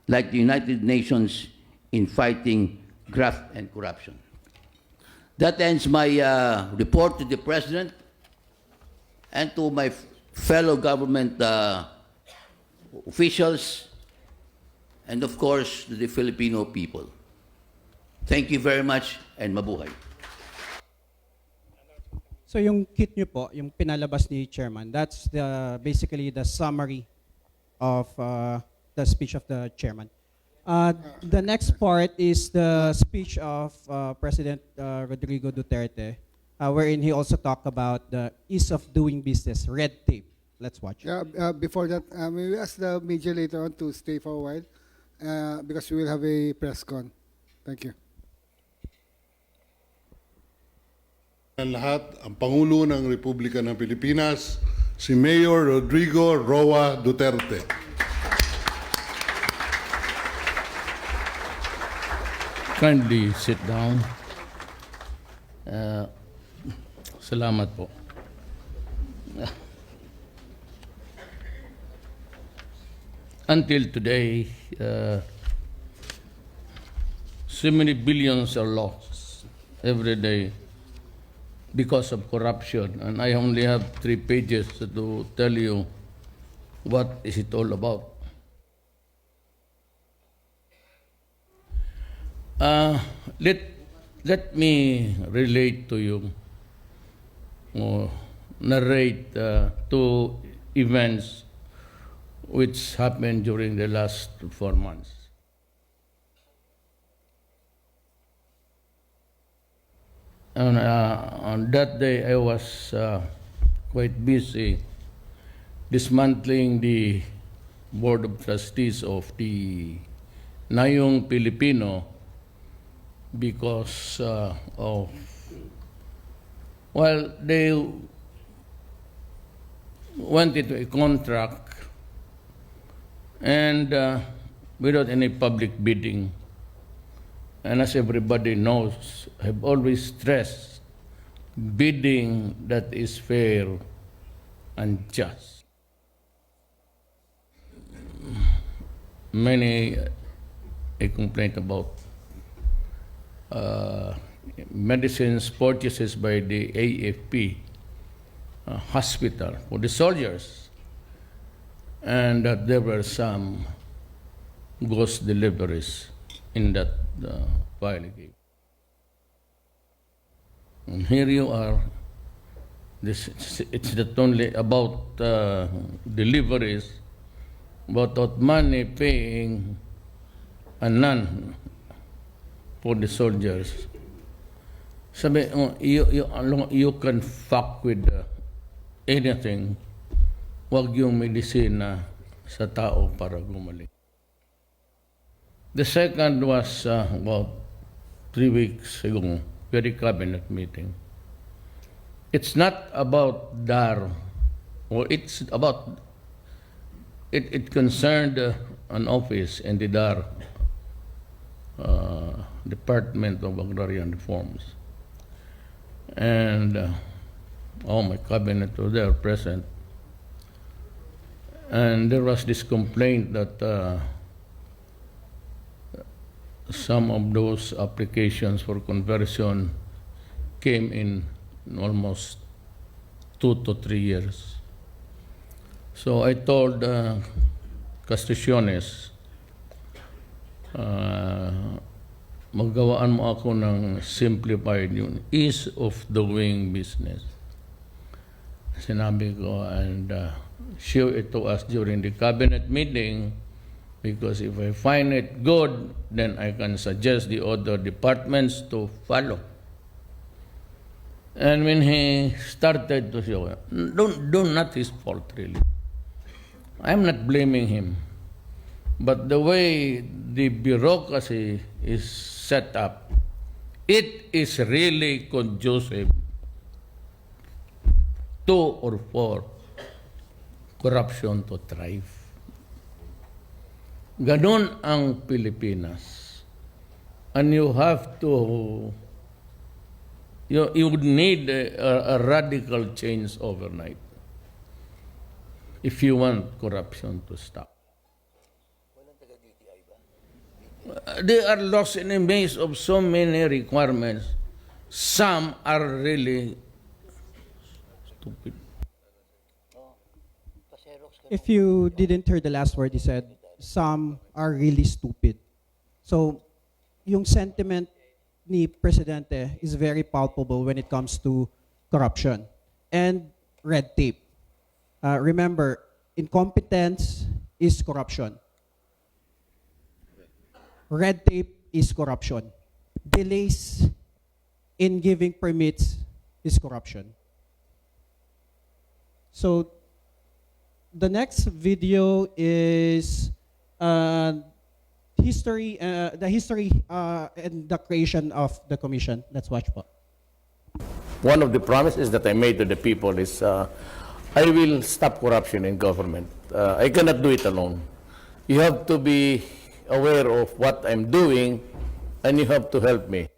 like the United Nations in fighting graft and corruption. That ends my report to the President and to my fellow government officials, and of course to the Filipino people. Thank you very much, and mabuhay. So yung kit nyo po, yung pinalabas ni Chairman, that's basically the summary of the speech of the Chairman. The next part is the speech of President Rodrigo Duterte, wherein he also talked about the ease of doing business, red tape. Let's watch. Yeah, before that, may we ask the media later on to stay for a while because we will have a press con. Thank you. Ang lahat, ang Pangulo ng Republika ng Pilipinas, si Mayor Rodrigo Roa Duterte. Kindly sit down. Salamat po. Until today, so many billions are lost every day because of corruption, and I only have 3 pages to tell you what is it all about. Let me relate to you, or narrate 2 events which happened during the last 4 months. And on that day, I was quite busy dismantling the Board of Trustees of the Nayong Pilipino because of, well, they went into a contract and without any public bidding. And as everybody knows, I've always stressed bidding that is fair and just. Many a complaint about medicines purchases by the AFP hospital for the soldiers, and that there were some ghost deliveries in that file again. And here you are. It's not only about deliveries, but about money paying a none for the soldiers. Sabi, you can fuck with anything. Wag yung medisina sa tao para gumaling. The second was about 3 weeks ago, very cabinet meeting. It's not about DAR, or it's about, it concerned an office in the DAR, Department of Agrarian Reforms. and all my cabinet were there present. And there was this complaint that some of those applications for conversion came in almost 2 to 3 years. So I told Casticiones, maggawaan mo ako ng simplified yun, ease of doing business. Sinabi ko, and show it to us during the cabinet meeting, because if I find it good, then I can suggest the other departments to follow. And when he started to show, not his fault really. I'm not blaming him. But the way the bureaucracy is set up, it is really conducive to or for corruption to thrive. Ganon ang Pilipinas. And you have to, you would need a radical change overnight if you want corruption to stop. They are lost in a maze of so many requirements. Some are really stupid. If you didn't hear the last word he said, some are really stupid. So, yung sentiment ni Presidente is very palpable when it comes to corruption and red tape. Remember, incompetence is corruption. Red tape is corruption. Delays in giving permits is corruption. So, the next video is the history and the creation of the commission. Let's watch po. One of the promises that I made to the people is I will stop corruption in government. I cannot do it alone. You have to be aware of what I'm doing, and you have to help me.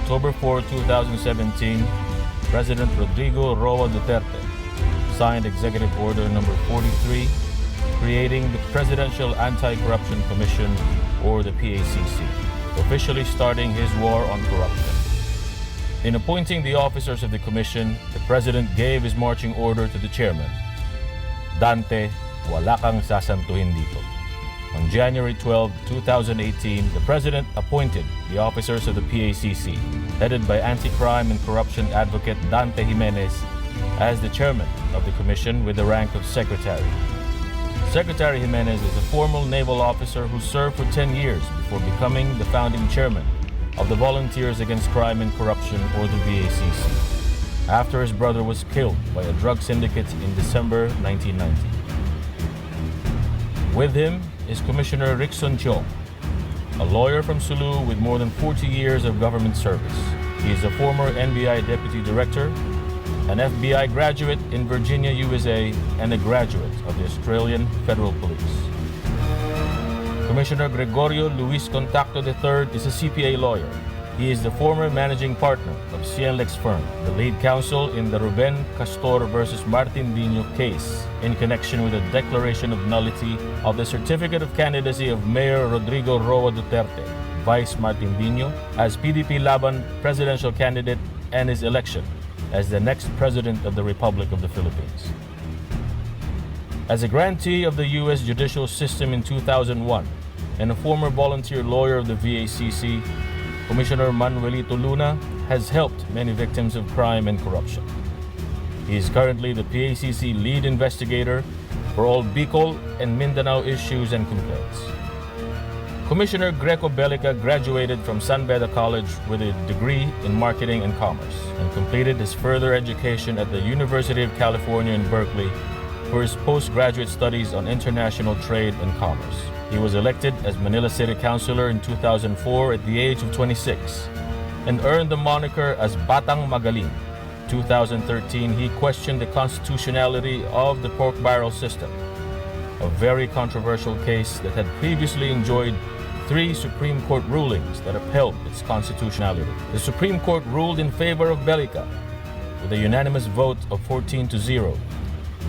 October 4, 2017, President Rodrigo Roa Duterte signed Executive Order number 43, creating the Presidential Anti-Corruption Commission, or the PACC, officially starting his war on corruption. In appointing the officers of the commission, the President gave his marching order to the chairman, Dante, wala kang sasantuhin dito. On January 12, 2018, the President appointed the officers of the PACC, headed by anti-crime and corruption advocate Dante Jimenez, as the chairman of the commission with the rank of secretary. Secretary Jimenez is a former naval officer who served for 10 years before becoming the founding chairman of the Volunteers Against Crime and Corruption, or the VACC, after his brother was killed by a drug syndicate in December 1990. With him is Commissioner Rickson Chong, a lawyer from Sulu with more than 40 years of government service. He is a former NBI Deputy Director, an FBI graduate in Virginia, USA, and a graduate of the Australian Federal Police. Commissioner Gregorio Luis Contacto III is a CPA lawyer. He is the former managing partner of CNLEX firm, the lead counsel in the Ruben Castor versus Martin Dino case in connection with the declaration of nullity of the certificate of candidacy of Mayor Rodrigo Roa Duterte, Vice Martin Dino, as PDP Laban presidential candidate, and his election as the next President of the Republic of the Philippines. As a grantee of the U.S. judicial system in 2001 and a former volunteer lawyer of the VACC, Commissioner Manuelito Luna has helped many victims of crime and corruption. He is currently the PACC lead investigator for all Bicol and Mindanao issues and complaints. Commissioner Greco Bellica graduated from San Beda College with a degree in marketing and commerce and completed his further education at the University of California in Berkeley for his postgraduate studies on international trade and commerce. He was elected as Manila City Councilor in 2004 at the age of 26 and earned the moniker as Batang Magaling. 2013, he questioned the constitutionality of the pork barrel system, a very controversial case that had previously enjoyed 3 Supreme Court rulings that upheld its constitutionality. The Supreme Court ruled in favor of Belica with a unanimous vote of 14-0,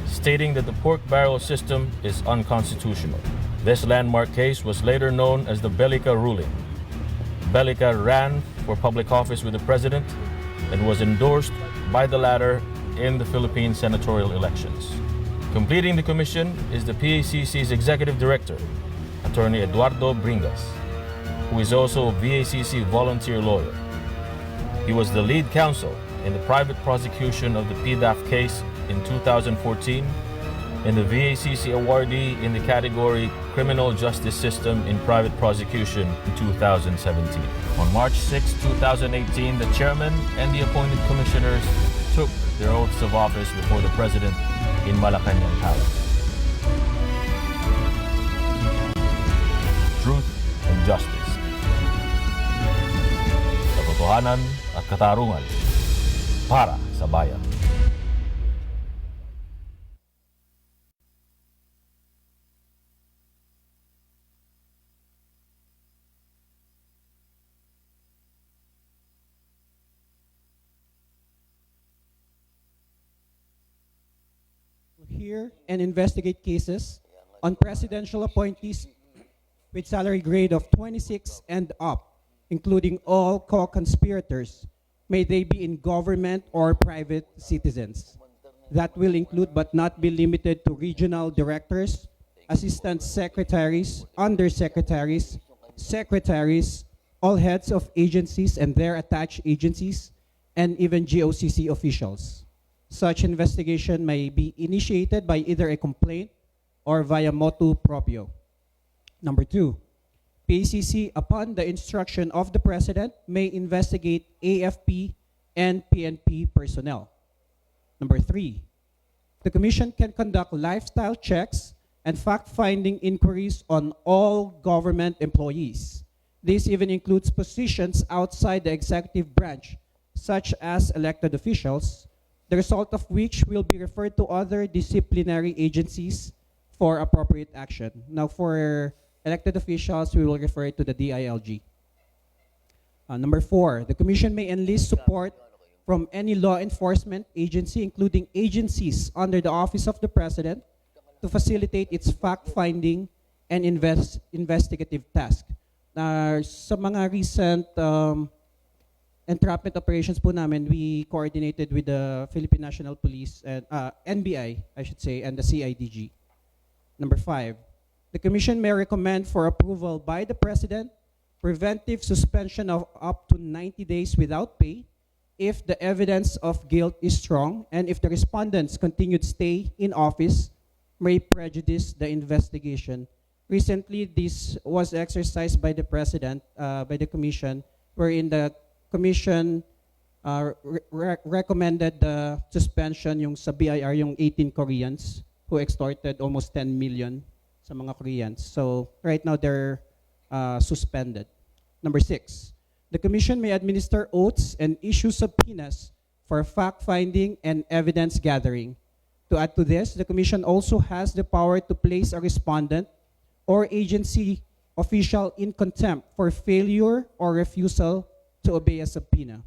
stating that the pork barrel system is unconstitutional. This landmark case was later known as the Belica ruling. Belica ran for public office with the president and was endorsed by the latter in the Philippine senatorial elections. Completing the commission is the PACC's executive director, Attorney Eduardo Bringas, who is also a VACC volunteer lawyer. He was the lead counsel in the private prosecution of the PDAF case in 2014 and the VACC awardee in the category Criminal Justice System in Private Prosecution in 2017. On March 6, 2018, the chairman and the appointed commissioners took their oaths of office before the president in Malacanang Palace. Truth and justice. Katotohanan at katarungan para sa bayan. Hear and investigate cases on presidential appointees with salary grade of 26 and up, including all co-conspirators, may they be in government or private citizens. That will include but not be limited to regional directors, assistant secretaries, undersecretaries, secretaries, all heads of agencies and their attached agencies, and even GOCC officials. Such investigation may be initiated by either a complaint or via motu proprio. Number 2, PACC, upon the instruction of the President, may investigate AFP and PNP personnel. Number 3, the Commission can conduct lifestyle checks and fact-finding inquiries on all government employees. This even includes positions outside the executive branch, such as elected officials, the result of which will be referred to other disciplinary agencies for appropriate action. Now, for elected officials, we will refer to the DILG. Number 4, the Commission may enlist support from any law enforcement agency, including agencies under the Office of the President, to facilitate its fact-finding and investigative task. Sa mga recent entrapment operations po namin, we coordinated with the Philippine National Police and NBI, I should say, and the CIDG. Number 5, the Commission may recommend for approval by the President preventive suspension of up to 90 days without pay if the evidence of guilt is strong and if the respondent's continued stay in office may prejudice the investigation. Recently, this was exercised by the President, by the Commission, wherein the Commission recommended the suspension yung sa BIR, yung 18 Koreans who extorted almost 10 million sa mga Koreans. So right now they're suspended. Number 6, the Commission may administer oaths and issue subpoenas for fact-finding and evidence gathering. To add to this, the Commission also has the power to place a respondent or agency official in contempt for failure or refusal to obey a subpoena.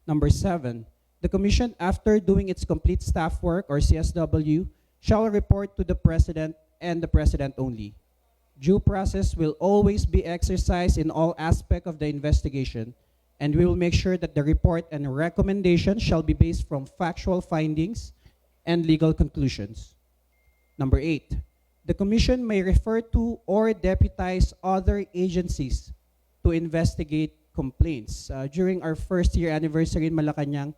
Number 7, the Commission, after doing its complete staff work, or CSW, shall report to the President and the President only. Due process will always be exercised in all aspects of the investigation, and we will make sure that the report and recommendation shall be based from factual findings and legal conclusions. Number 8, the Commission may refer to or deputize other agencies to investigate complaints. During our first year anniversary in Malacanang,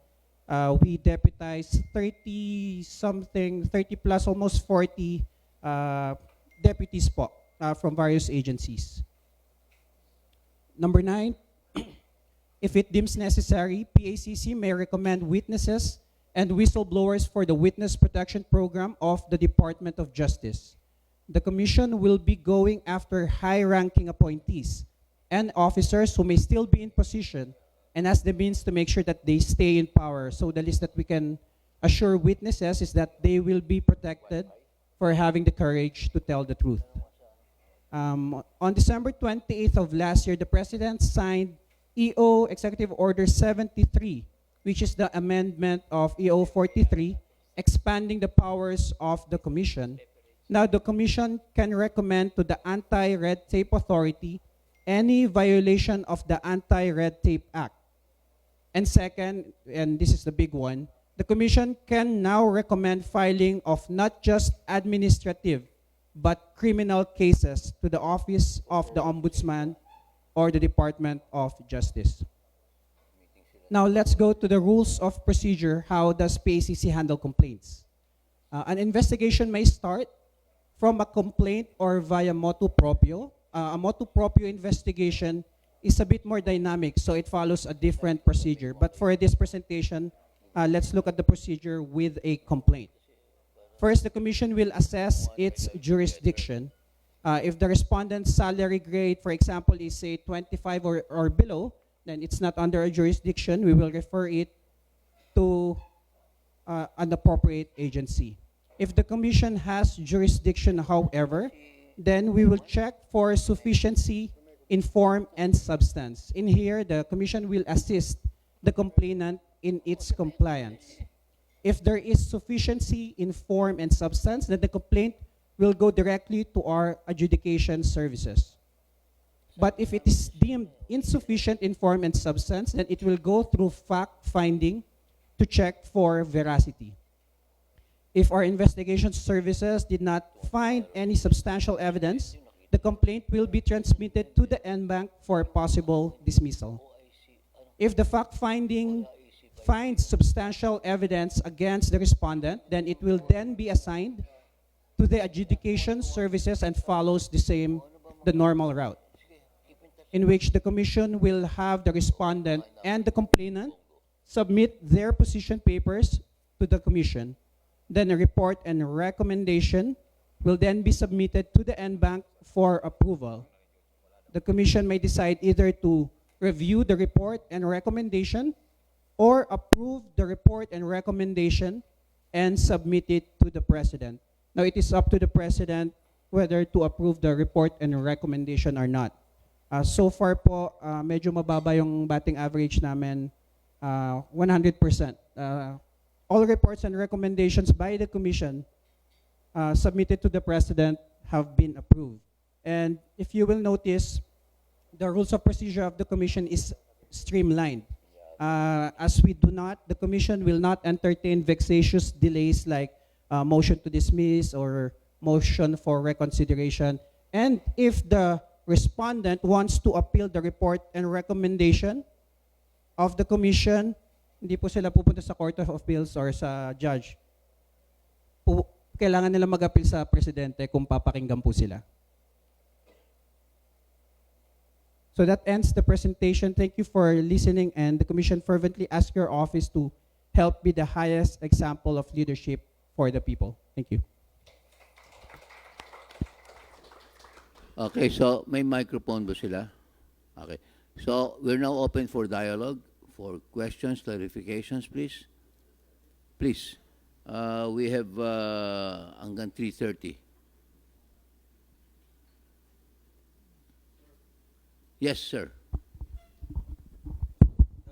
we deputized 30 plus, almost 40 deputies po from various agencies. Number 9, if it deems necessary, PACC may recommend witnesses and whistleblowers for the Witness Protection Program of the Department of Justice. The Commission will be going after high-ranking appointees and officers who may still be in position and has the means to make sure that they stay in power. So the least that we can assure witnesses is that they will be protected for having the courage to tell the truth. On December 28th of last year, the President signed EO Executive Order 73, which is the amendment of EO 43, expanding the powers of the Commission. Now, the Commission can recommend to the Anti-Red Tape Authority any violation of the Anti-Red Tape Act. And second, and this is the big one, the Commission can now recommend filing of not just administrative, but criminal cases to the Office of the Ombudsman or the Department of Justice. Now, let's go to the rules of procedure. How does PACC handle complaints? An investigation may start from a complaint or via motu proprio. A motu proprio investigation is a bit more dynamic, so it follows a different procedure. But for this presentation, let's look at the procedure with a complaint. First, the Commission will assess its jurisdiction. If the respondent's salary grade, for example, is say 25 or below, then it's not under a jurisdiction. We will refer it to an appropriate agency. If the Commission has jurisdiction, however, then we will check for sufficiency in form and substance. In here, the Commission will assist the complainant in its compliance. If there is sufficiency in form and substance, then the complaint will go directly to our adjudication services. But if it is deemed insufficient in form and substance, then it will go through fact-finding to check for veracity. If our investigation services did not find any substantial evidence, the complaint will be transmitted to the NBank for possible dismissal. If the fact-finding finds substantial evidence against the respondent, then it will then be assigned to the adjudication services and follows the normal route, in which the Commission will have the respondent and the complainant submit their position papers to the Commission. Then a report and recommendation will then be submitted to the NBank for approval. The Commission may decide either to review the report and recommendation or approve the report and recommendation and submit it to the President. Now, it is up to the President whether to approve the report and recommendation or not. So far po, medyo mababa yung batting average namin, 100%. All reports and recommendations by the Commission submitted to the President have been approved. And if you will notice, the rules of procedure of the Commission is streamlined. As the Commission will not entertain vexatious delays like motion to dismiss or motion for reconsideration. And if the respondent wants to appeal the report and recommendation of the Commission, hindi po sila pupunta sa Court of Appeals or sa judge. Kailangan nila mag-appeal sa Presidente kung papakinggan po sila. So that ends the presentation. Thank you for listening, and the Commission fervently asks your office to help be the highest example of leadership for the people. Thank you. Okay, so may microphone ba sila? Okay. So we're now open for dialogue, for questions, clarifications, please. Please. We have hanggang 3:30. Yes, sir.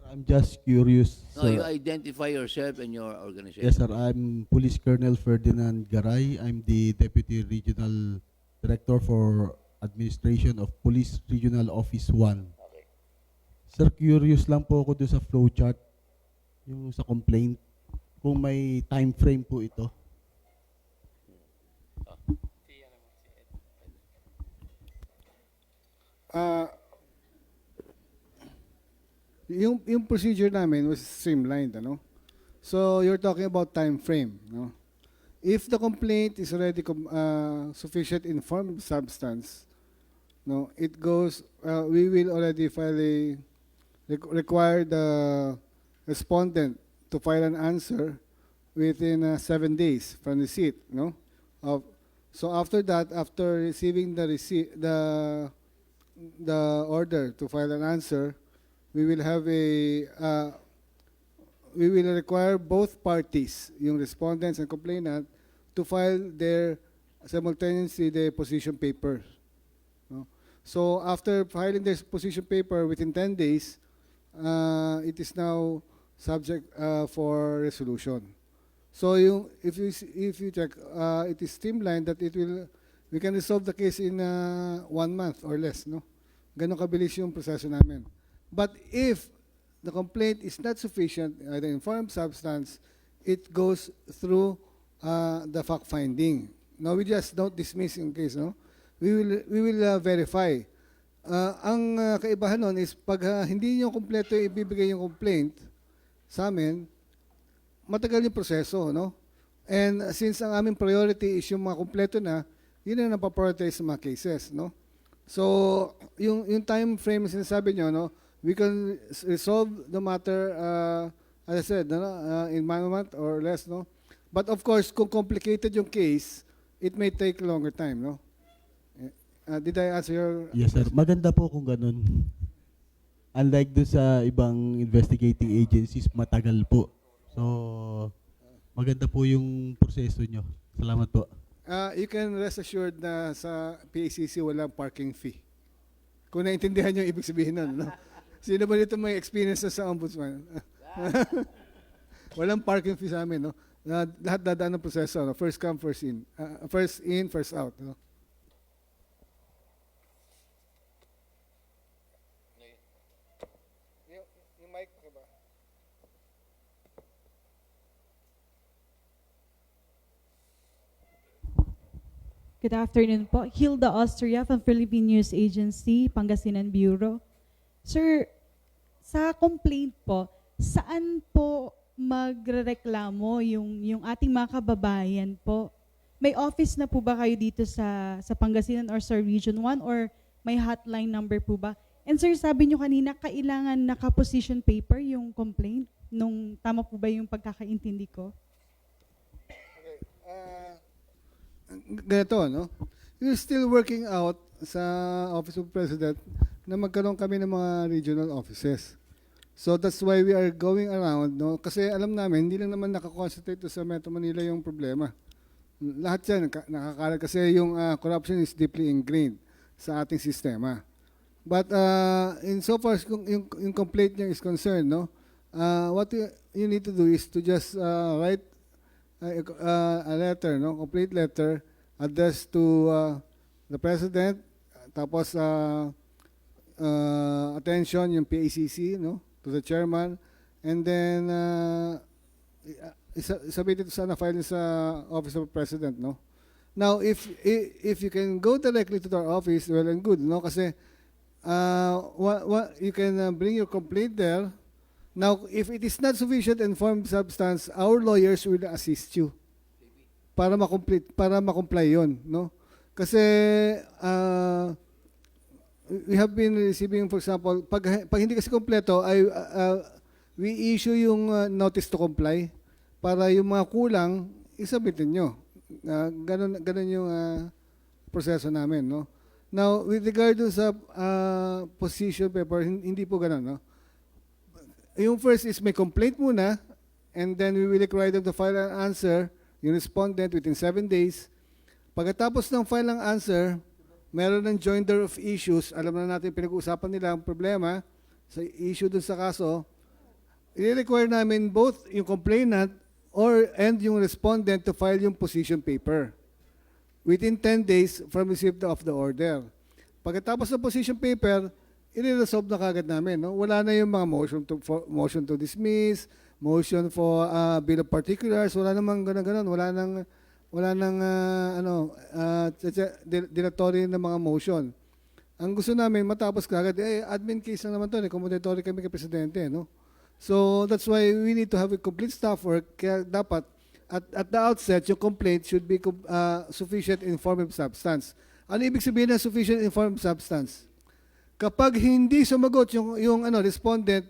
I'm just curious. No, you identify yourself and your organization. Yes, sir. I'm Police Colonel Ferdinand Garay. I'm the Deputy Regional Director for Administration of Police Regional Office 1. Okay. Sir, curious lang po ako doon sa flowchart, yung sa complaint, kung may time frame po ito. Yung procedure namin was streamlined, ano? So you're talking about time frame, no? If the complaint is already sufficient in form and substance, no, it goes. We will already file require the respondent to file an answer within 7 days from receipt, no? So after that, after receiving the the order to file an answer, we will have we will require both parties, yung respondents and complainant, to file their simultaneously their position papers. No? So after filing their position paper within 10 days, it is now subject for resolution. So if you check, it is streamlined that we can resolve the case in 1 month or less, no? Ganon kabilis yung proseso namin. But if the complaint is not sufficient, either in form substance, it goes through the fact finding. No, we just don't dismiss yung case, no? We will verify. Ang kaibahan nun is pag hindi nyo kompleto ibibigay yung complaint sa amin, matagal yung proseso, no? And since ang aming priority is yung mga kompleto na, yun ang napaprioritize sa mga cases, no? So, yung time frame na sinasabi nyo, no? We can resolve the matter, as I said, no? In 1 month or less, no? But of course, kung complicated yung case, it may take longer time, no? Did I answer your... Yes, sir. Maganda po kung ganun. Unlike doon sa ibang investigating agencies, matagal po. So, maganda po yung proseso nyo. Salamat po. You can rest assured na sa PACC walang parking fee. Kung naintindihan nyo yung ibig sabihin nun, no? Sino ba dito may experience na sa ombudsman? Walang parking fee sa amin, no? Lahat dadaan ng proseso, no? First come, first in. First in, first out, no? Yung mic, ba? Good afternoon po. Hilda Austria from Philippine News Agency, Pangasinan Bureau. Sir, sa complaint po, saan po magrereklamo yung ating mga kababayan po? May office na po ba kayo dito sa Pangasinan or sa Region 1 or may hotline number po ba? And sir, sabi nyo kanina, kailangan naka-position paper yung complaint? Tama po ba yung pagkakaintindi ko? Ganito, no? We're still working out sa Office of President na magkaroon kami ng mga regional offices. So that's why we are going around, no? Kasi alam namin, hindi lang naman nakakoncentrate sa Metro Manila yung problema. Lahat yan, nakakalat kasi yung corruption is deeply ingrained sa ating sistema. But in so far as yung complaint niya is concerned, no? What you need to do is to just write a letter, no? Complete letter addressed to the President, tapos attention yung PACC, no? To the chairman, and then submit it sana file sa Office of the President, no? Now, if you can go directly to our office, well and good, no? Kasi you can bring your complaint there. Now, if it is not sufficient in form substance, our lawyers will assist you para ma-comply yun, no? Kasi we have been receiving, for example, pag hindi kasi kompleto, we issue yung notice to comply para yung mga kulang, isabitin nyo. Ganun yung proseso namin, no? Now, with regard to sa position paper, hindi po ganun, no? Yung first is may complaint muna, and then we will require them to file an answer, yung respondent within 7 days. Pagkatapos ng file ng answer, meron ng joinder of issues, alam na natin pinag-uusapan nila ang problema sa issue dun sa kaso, i-require namin both yung complainant and yung respondent to file yung position paper within 10 days from receipt of the order. Pagkatapos ng position paper, i-resolve na kagad namin, no? Wala na yung mga motion to dismiss, motion for bill of particulars, wala namang ganun-ganun, wala nang dilatory na mga motion. Ang gusto namin matapos kagad, admin case na naman to, commendatory kami kay Presidente, no? So that's why we need to have a complete staff work, kaya dapat at the outset, yung complaint should be sufficient in form of substance. Ano ibig sabihin ng sufficient in form of substance? Kapag hindi sumagot yung respondent,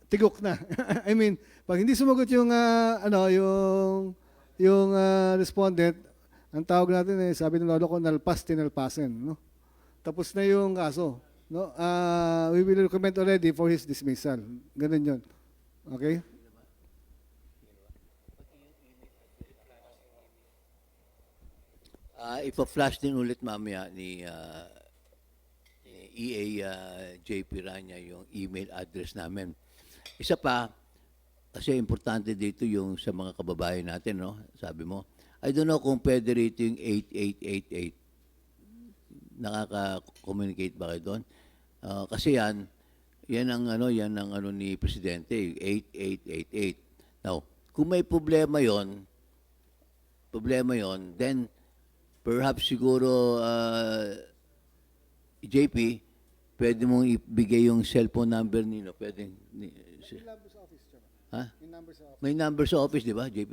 tigok na. I mean, pag hindi sumagot yung respondent, ang tawag natin sabi ng lolo ko, nalpas tinalpasin, no? tapos na yung kaso. No? We will recommend already for his dismissal. Ganun yun. Okay? Ipa-flash din ulit mamaya ni EA JP Rania yung email address namin. Isa pa, kasi importante dito yung sa mga kababayan natin, no? Sabi mo, I don't know kung pwede rito yung 8888. Nakaka-communicate ba kayo doon? Kasi yan ang ano ni Presidente, 8888. Now, kung may problema yon, then perhaps siguro JP, pwede mong ibigay yung cellphone number nino, pwedeng ha? May number sa office, di ba, JP?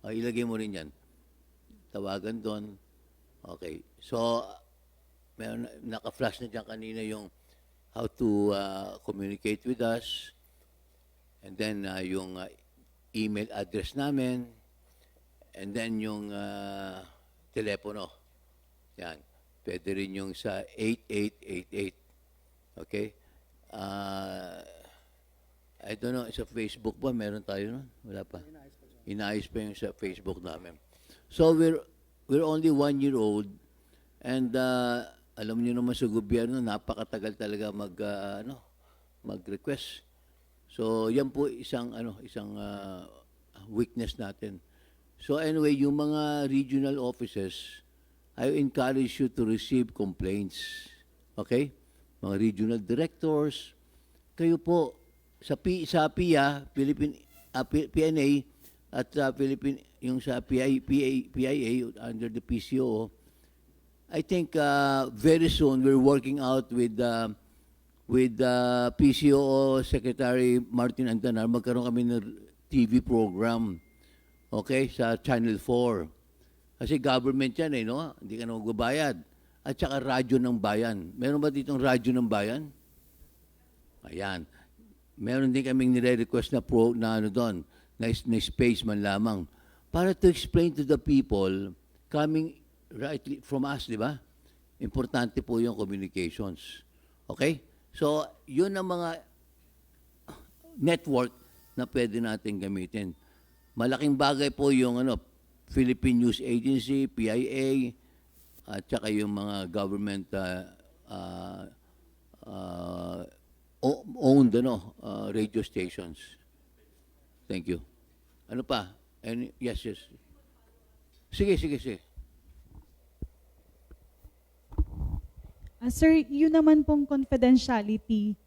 Ilagay mo rin yan. Tawagan doon. Okay. So, meron, naka-flash na dyan kanina yung how to communicate with us. And then, yung email address namin. And then, yung telepono. Yan. Pwede rin yung sa 8888. Okay? I don't know, sa Facebook ba? Meron tayo nun? Wala pa. Inaayos pa yung sa Facebook namin. So, we're only 1 year old. And alam niyo naman sa gobyerno, napakatagal talaga mag-request. So, yan po isang weakness natin. So anyway, yung mga regional offices, I encourage you to receive complaints. Okay? Mga regional directors, kayo po sa PIA, PNA at yung sa PIA under the PCO, I think very soon we're working out with PCO Secretary Martin Antanar, magkaroon kami ng TV program. Okay, sa Channel 4. Kasi government yan no? Hindi ka na magbabayad. At saka radyo ng bayan. Meron ba ditong radyo ng bayan? Ayan. Meron din kaming nire-request na doon, na space man lamang. Para to explain to the people, coming rightly from us, di ba? Importante po yung communications. Okay? So, yun ang mga network na pwede natin gamitin. Malaking bagay po yung Philippine News Agency, PIA, at saka yung mga government owned radio stations. Thank you. Ano pa? Yes. Sige. Sir, yun naman pong confidentiality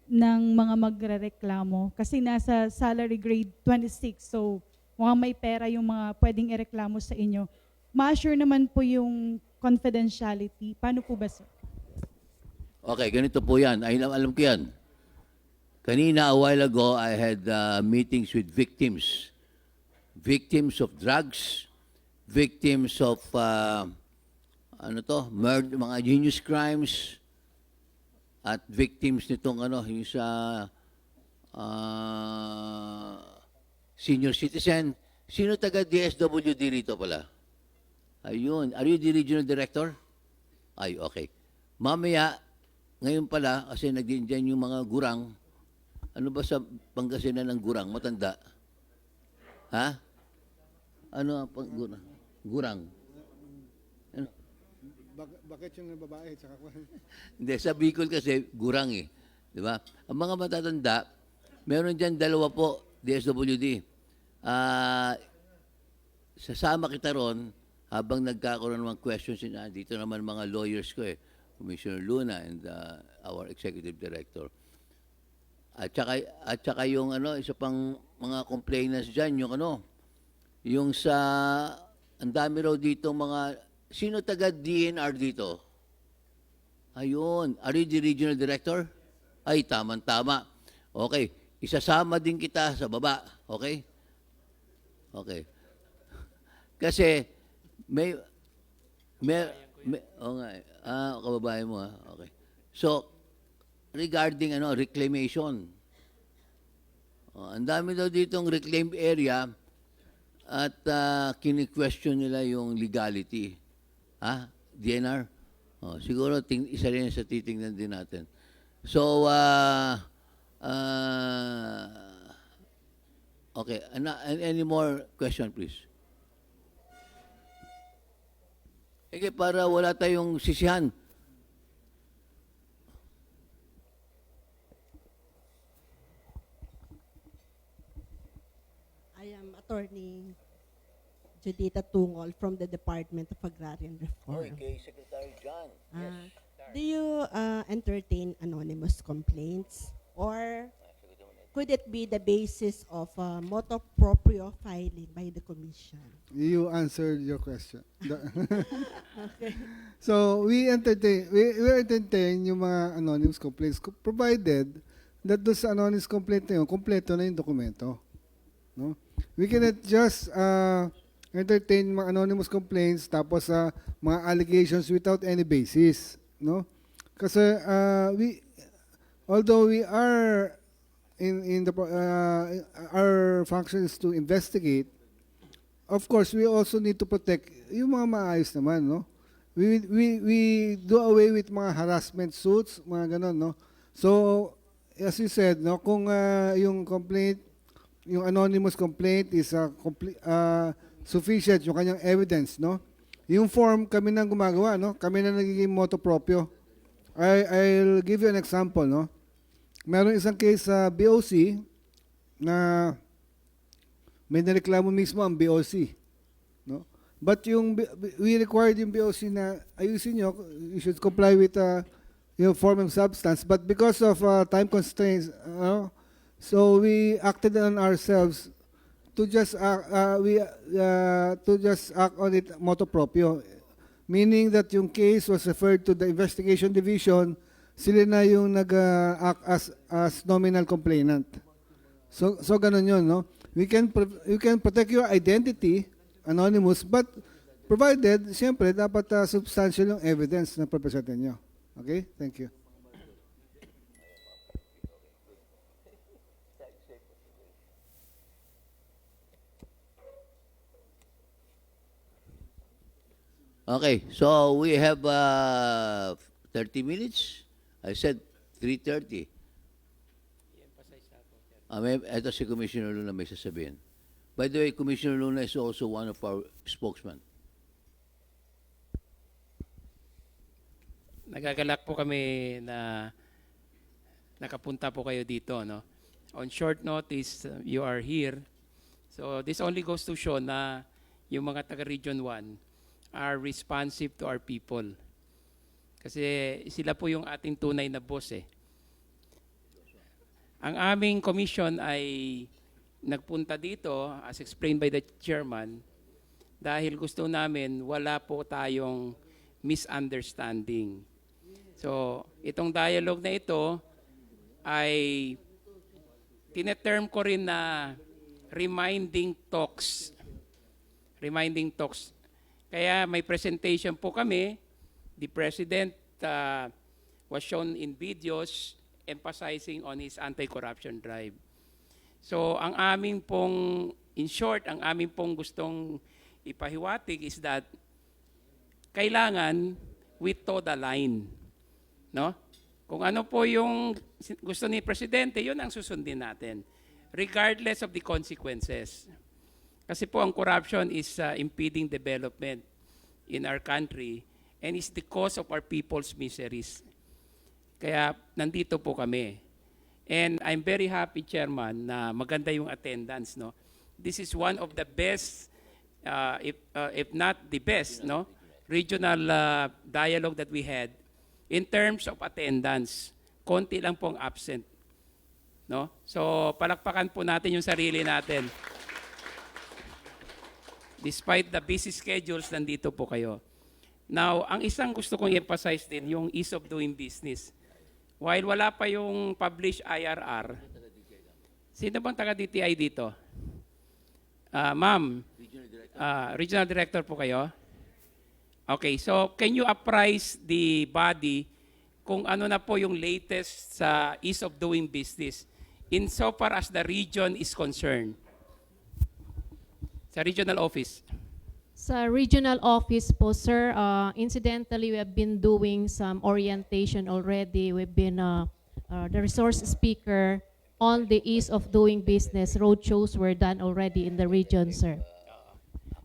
ng mga magrereklamo kasi nasa salary grade 26, so mukhang may pera yung mga pwedeng ireklamo sa inyo. Ma-assure naman po yung confidentiality. Paano po ba, sir? Okay, ganito po yan. Alam ko yan. Kanina, a while ago, I had meetings with victims. Victims of drugs, victims of, murder, mga heinous crimes, at victims nitong yung sa senior citizen. Sino taga DSWD rito pala? Ayun. Are you the regional director? Ay, okay. Mamaya, ngayon pala, kasi nagdiyan yung mga gurang. Ano ba sa Pangasinan ng gurang? Matanda? Ha? Ano ang gurang? Gurang? Ano? Bakit yung babae? Hindi, sa Bicol kasi gurang eh. Di ba? Ang mga matatanda, meron dyan 2 po, DSWD. Sasama kita ron habang nagkakaroon ng questions. Dito naman mga lawyers ko Commissioner Luna and our Executive Director. At saka yung isa pang mga complainants dyan, yung sa, ang dami raw dito mga, sino taga DNR dito? Ayun, are you the regional director? Ay, tama. Okay, isasama din kita sa baba, okay? Okay. Kasi, kababayan mo okay. So, regarding reclamation. Ang dami daw ditong reclaimed area at kini-question nila yung legality. DNR? Siguro isa rin sa titingnan din natin. So, okay. Any more question, please? Okay, para wala tayong sisihan. I am Attorney Judita Tungol from the Department of Agrarian Reform. Okay, Secretary John. Do you entertain anonymous complaints, or could it be the basis of motu proprio filing by the Commission? You answered your question. Okay. So we entertain yung mga anonymous complaints provided that those anonymous complaint na yun, kompleto na yung dokumento. No? We cannot just entertain mga anonymous complaints tapos mga allegations without any basis. No? Kasi although we are in the our function is to investigate, of course we also need to protect yung mga maayos naman, no? We do away with mga harassment suits, mga ganon, no? So as you said, no, kung yung complaint, yung anonymous complaint is sufficient yung kanyang evidence, no? Yung form kami nang gumagawa, no? Kami na nagiging motu proprio. I'll give you an example, no? Meron isang case sa BOC na may nareklamo mismo ang BOC, no? But we required yung BOC na ayusin nyo, you should comply with yung form and substance. But because of time constraints, so we acted on ourselves to just act on it motu proprio, meaning that yung case was referred to the investigation division. Sila na yung nag-act as nominal complainant. So ganun yun, no? You can protect your identity, anonymous, but provided, siyempre, dapat substantial yung evidence na presentin nyo. Okay? Thank you. Okay, so we have 30 minutes. I said 3:30. Ito si Commissioner Luna may sasabihin. By the way, Commissioner Luna is also one of our spokesmen. Nagagalak po kami na nakapunta po kayo dito, no? On short notice, you are here. So this only goes to show na yung mga taga Region 1 are responsive to our people. Kasi sila po yung ating tunay na boss eh. Ang aming commission ay nagpunta dito, as explained by the chairman, dahil gusto namin wala po tayong misunderstanding. So, itong dialogue na ito ay tineterm ko rin na reminding talks. Reminding talks. Kaya may presentation po kami. The President was shown in videos emphasizing on his anti-corruption drive. So, ang aming pong, in short, ang aming pong gustong ipahiwatig is that kailangan we toe the line. No? Kung ano po yung gusto ni Presidente, yun ang susundin natin, regardless of the consequences. Kasi po ang corruption is impeding development in our country and is the cause of our people's miseries. Kaya nandito po kami. And I'm very happy, Chairman, na maganda yung attendance. No? This is one of the best, if not the best, no? Regional dialogue that we had in terms of attendance. Konti lang pong absent. No? So palakpakan po natin yung sarili natin. Despite the busy schedules, nandito po kayo. Now, ang isang gusto kong emphasize din, yung ease of doing business. While wala pa yung published IRR, sino bang taga-DTI dito? Ma'am, Regional Director po kayo? Okay, so can you apprise the body kung ano na po yung latest sa ease of doing business insofar as the region is concerned? Sa regional office. Sa regional office po, sir, incidentally, we have been doing some orientation already. We've been the resource speaker on the ease of doing business. Roadshows were done already in the region, sir.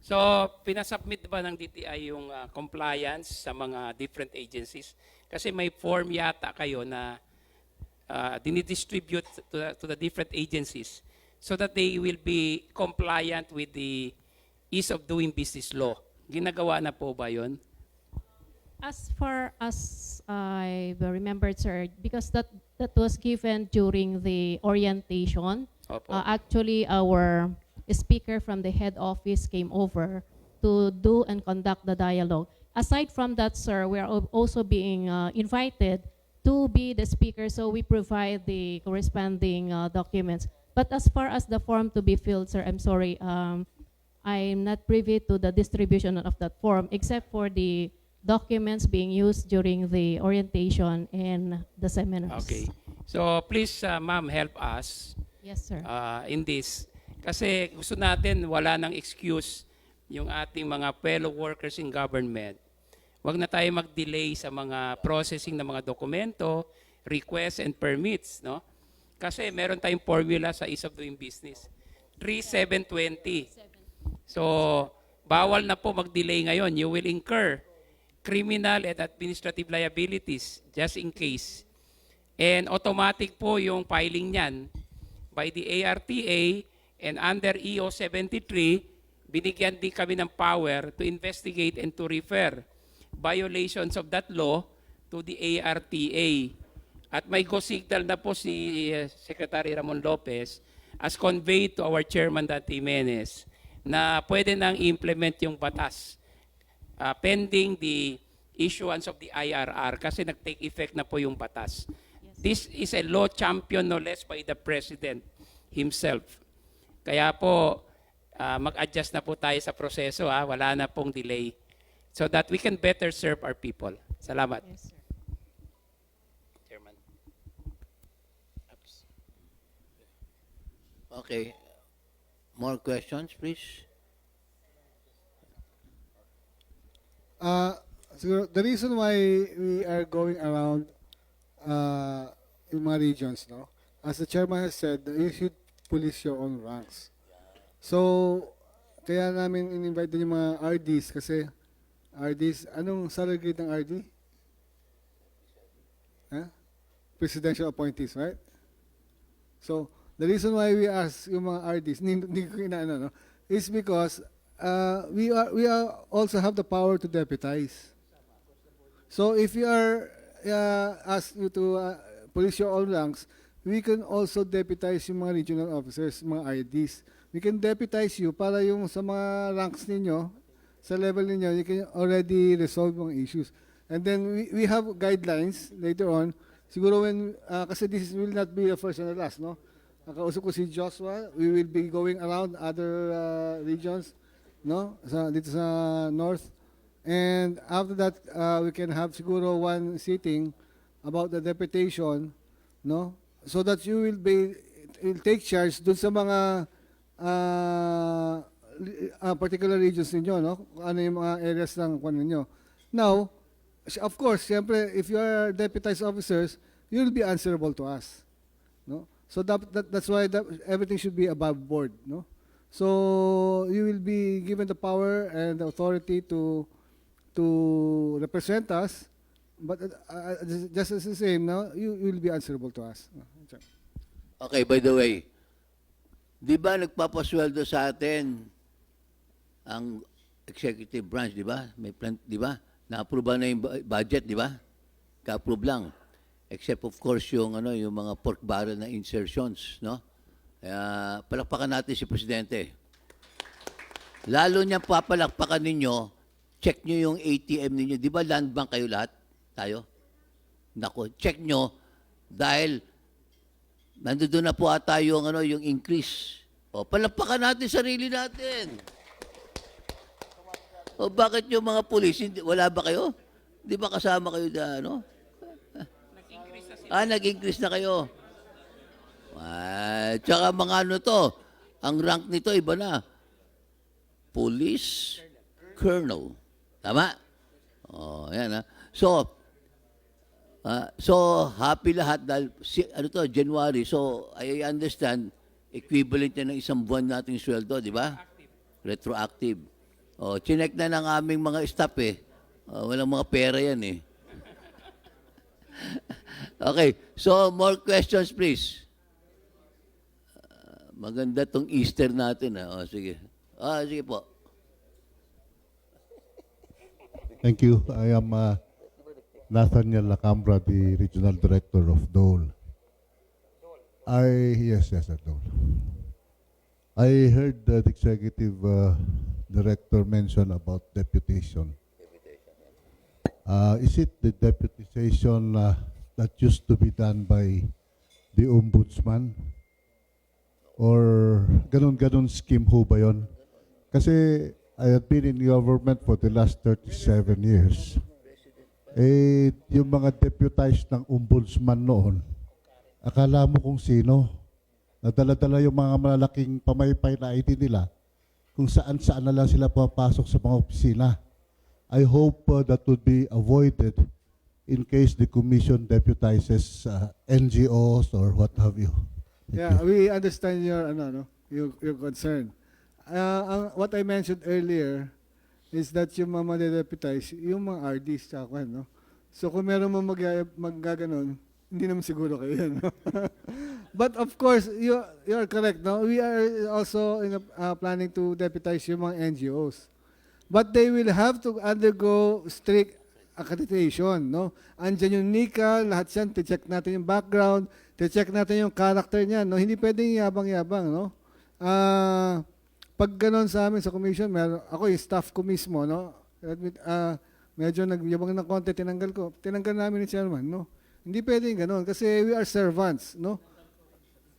So, pinasubmit ba ng DTI yung compliance sa mga different agencies? Kasi may form yata kayo na dinidistribute to the different agencies so that they will be compliant with the ease of doing business law. Ginagawa na po ba yun? As far as I remembered, sir, because that was given during the orientation. Opo. Actually, our speaker from the head office came over to do and conduct the dialogue. Aside from that, sir, we are also being invited to be the speaker, so we provide the corresponding documents. But as far as the form to be filled, sir, I'm sorry, I'm not privy to the distribution of that form, except for the documents being used during the orientation and the seminars. Okay. So, please, ma'am, help us Yes, sir. in this. Kasi gusto natin wala nang excuse yung ating mga fellow workers in government. Huwag na tayo mag-delay sa mga processing ng mga dokumento, requests and permits, no? Kasi meron tayong formula sa ease of doing business. 3720. So, bawal na po mag-delay ngayon. You will incur criminal and administrative liabilities just in case. And automatic po yung filing niyan by the ARTA, and under EO 73, binigyan din kami ng power to investigate and to refer violations of that law to the ARTA. At may go signal na po si Secretary Ramon Lopez as conveyed to our Chairman Dante Jimenez na pwede nang implement yung batas pending the issuance of the IRR kasi nag-take effect na po yung batas. Yes. This is a law champion no less by the President himself. Kaya po, mag-adjust na po tayo sa proseso, wala na pong delay so that we can better serve our people. Salamat. Yes, sir. Chairman. Okay. More questions, please? Siguro, the reason why we are going around in mga regions, no? As the chairman has said, you should police your own ranks. So, kaya namin in-invite din yung mga RDs kasi RDs, anong salary grade ng RD? Presidential appointees, right? So, the reason why we ask yung mga RDs, hindi ko inaano, no? Is because we also have the power to deputize. So if you are asked you to police your own ranks, we can also deputize yung mga regional officers, mga RDs. We can deputize you para yung sa mga ranks ninyo, sa level ninyo, you can already resolve mga issues. And then we have guidelines later on. Siguro when, kasi this will not be the first and the last, no? Nakausap ko si Joshua, we will be going around other regions, no? Dito sa north. And after that, we can have siguro one sitting about the deputation, no? So that you will take charge dun sa mga particular regions ninyo, no? Ano yung mga areas ng kwan ninyo. Now, of course, siyempre, if you are deputized officers, you will be answerable to us, no? So that's why everything should be above board, no? So you will be given the power and the authority to represent us, but just as the same, no, you will be answerable to us. Okay, by the way, di ba nagpapasweldo sa atin ang executive branch, di ba? May plan, di ba? Na-approve na yung budget, di ba? Ka-approve lang. Except of course yung yung mga pork barrel na insertions, no? Kaya palakpakan natin si Presidente. Lalo niya papalakpakan ninyo, check nyo yung ATM ninyo. Di ba land bank kayo lahat? Tayo? Nako, check nyo dahil nandoon na po ata yung, yung increase. O, palakpakan natin sarili natin. O, bakit yung mga pulis, wala ba kayo? Di ba kasama kayo na, nag-increase na kayo. Tsaka mga to, ang rank nito iba na. Police, colonel. Tama? Oh, yan ha. So happy lahat dahil ano to, January. So I understand equivalent na ng isang buwan nating sweldo, di ba? Retroactive. Oh, chinek na ng aming mga staff eh. Walang mga pera yan eh. Okay, so more questions please. Maganda tong Easter natin. Oh, sige. Sige po. Thank you. I am Nathaniel Lacambra, the Regional Director of Dole. Yes, at Dole. I heard the Executive Director mention about deputation. Is it the deputization that used to be done by the Ombudsman? Or ganun scheme ho ba yun? Kasi I have been in government for the last 37 years. Yung mga deputized ng Ombudsman noon, akala mo kung sino. Nadala-dala yung mga malalaking pamaypay na ID nila kung saan-saan na lang sila papasok sa mga opisina. I hope that would be avoided in case the commission deputizes NGOs or what have you. Thank you. We understand your your concern. What I mentioned earlier is that yung mga madedeputize, yung mga RDs tsaka no. So kung meron mo maggaganon, hindi naman siguro kayo yan, no? But of course, you are correct, no? We are also planning to deputize yung mga NGOs. But they will have to undergo strict accreditation, no? Andyan yung NICA, lahat yan, check natin yung background, check natin yung character niya, no? Hindi pwedeng yabang-yabang, no? Pag ganon sa amin sa commission, ako yung staff ko mismo, no? Medyo nagyabang ng konti, tinanggal namin ni chairman, no? Hindi pwedeng ganon kasi we are servants, no?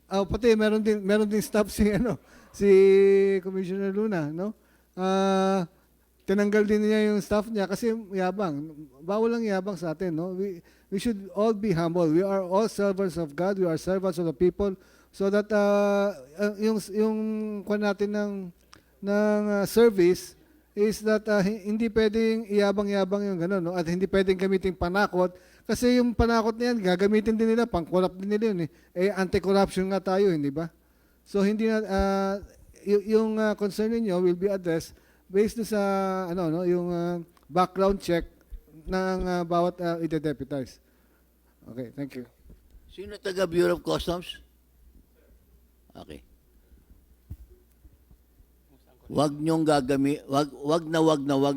Pati meron din staff si Commissioner Luna, no? Tinanggal din niya yung staff niya kasi yabang. Bawal lang yabang sa atin, no? We should all be humble. We are all servants of God. We are servants of the people. So that yung kwan natin ng service is that hindi pwedeng iyabang-yabang yung gano'n, no? At hindi pwedeng gamitin panakot kasi yung panakot na yan gagamitin din nila, pang-corrupt din nila yun eh. Anti-corruption nga tayo, hindi ba? So hindi na yung concern niyo will be addressed based sa yung background check ng bawat ide-deputize. Okay, thank you. Sino taga Bureau of Customs? Okay. Wag na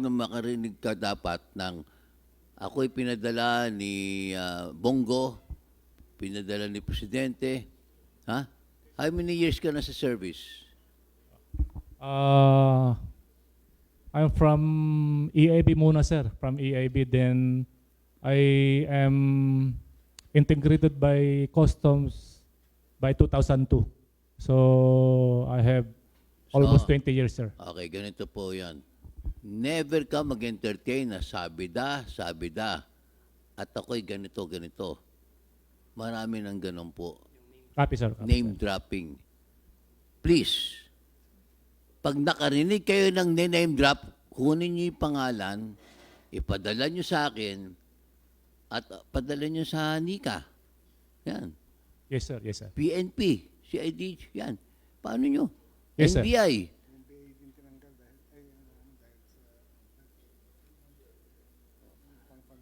makarinig ka dapat ng ako'y pinadala ni Bongo, pinadala ni Presidente. Ha? How many years ka na sa service? I'm from EIB muna, sir. From EIB, then I am integrated by Customs by 2002. So I have almost 20 years, sir. Okay, ganito po yan. Never ka mag-entertain na sabi da, at ako'y ganito. Marami ng ganon po. Copy, sir. Name dropping. Please, pag nakarinig kayo ng name drop, kunin niyo yung pangalan, ipadala niyo sa akin, at padala niyo sa NICA. Yan. Yes, sir. Yes, sir. PNP, CID, yan. Paano niyo? Yes, sir. NBI.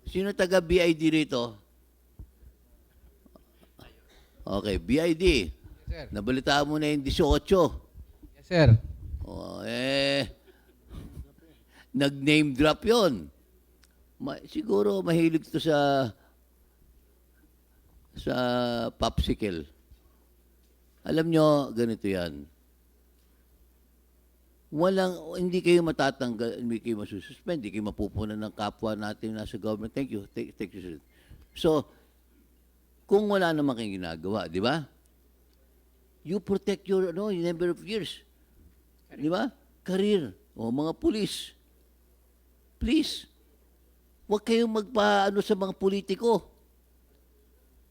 Sino taga BID rito? Okay, BID. Yes, sir. Nabalitaan mo na yung 18. Yes, sir. Nag-name drop yon. Siguro mahilig to sa popsicle. Alam nyo, ganito yan. Hindi kayo matatanggal, hindi kayo masususpend, hindi kayo mapupunan ng kapwa natin nasa government. Thank you. Thank you, sir. So, kung wala naman kayong ginagawa, di ba? You protect your number of years. Di ba? Career. O mga pulis. Please. Huwag kayong magpaano sa mga politiko.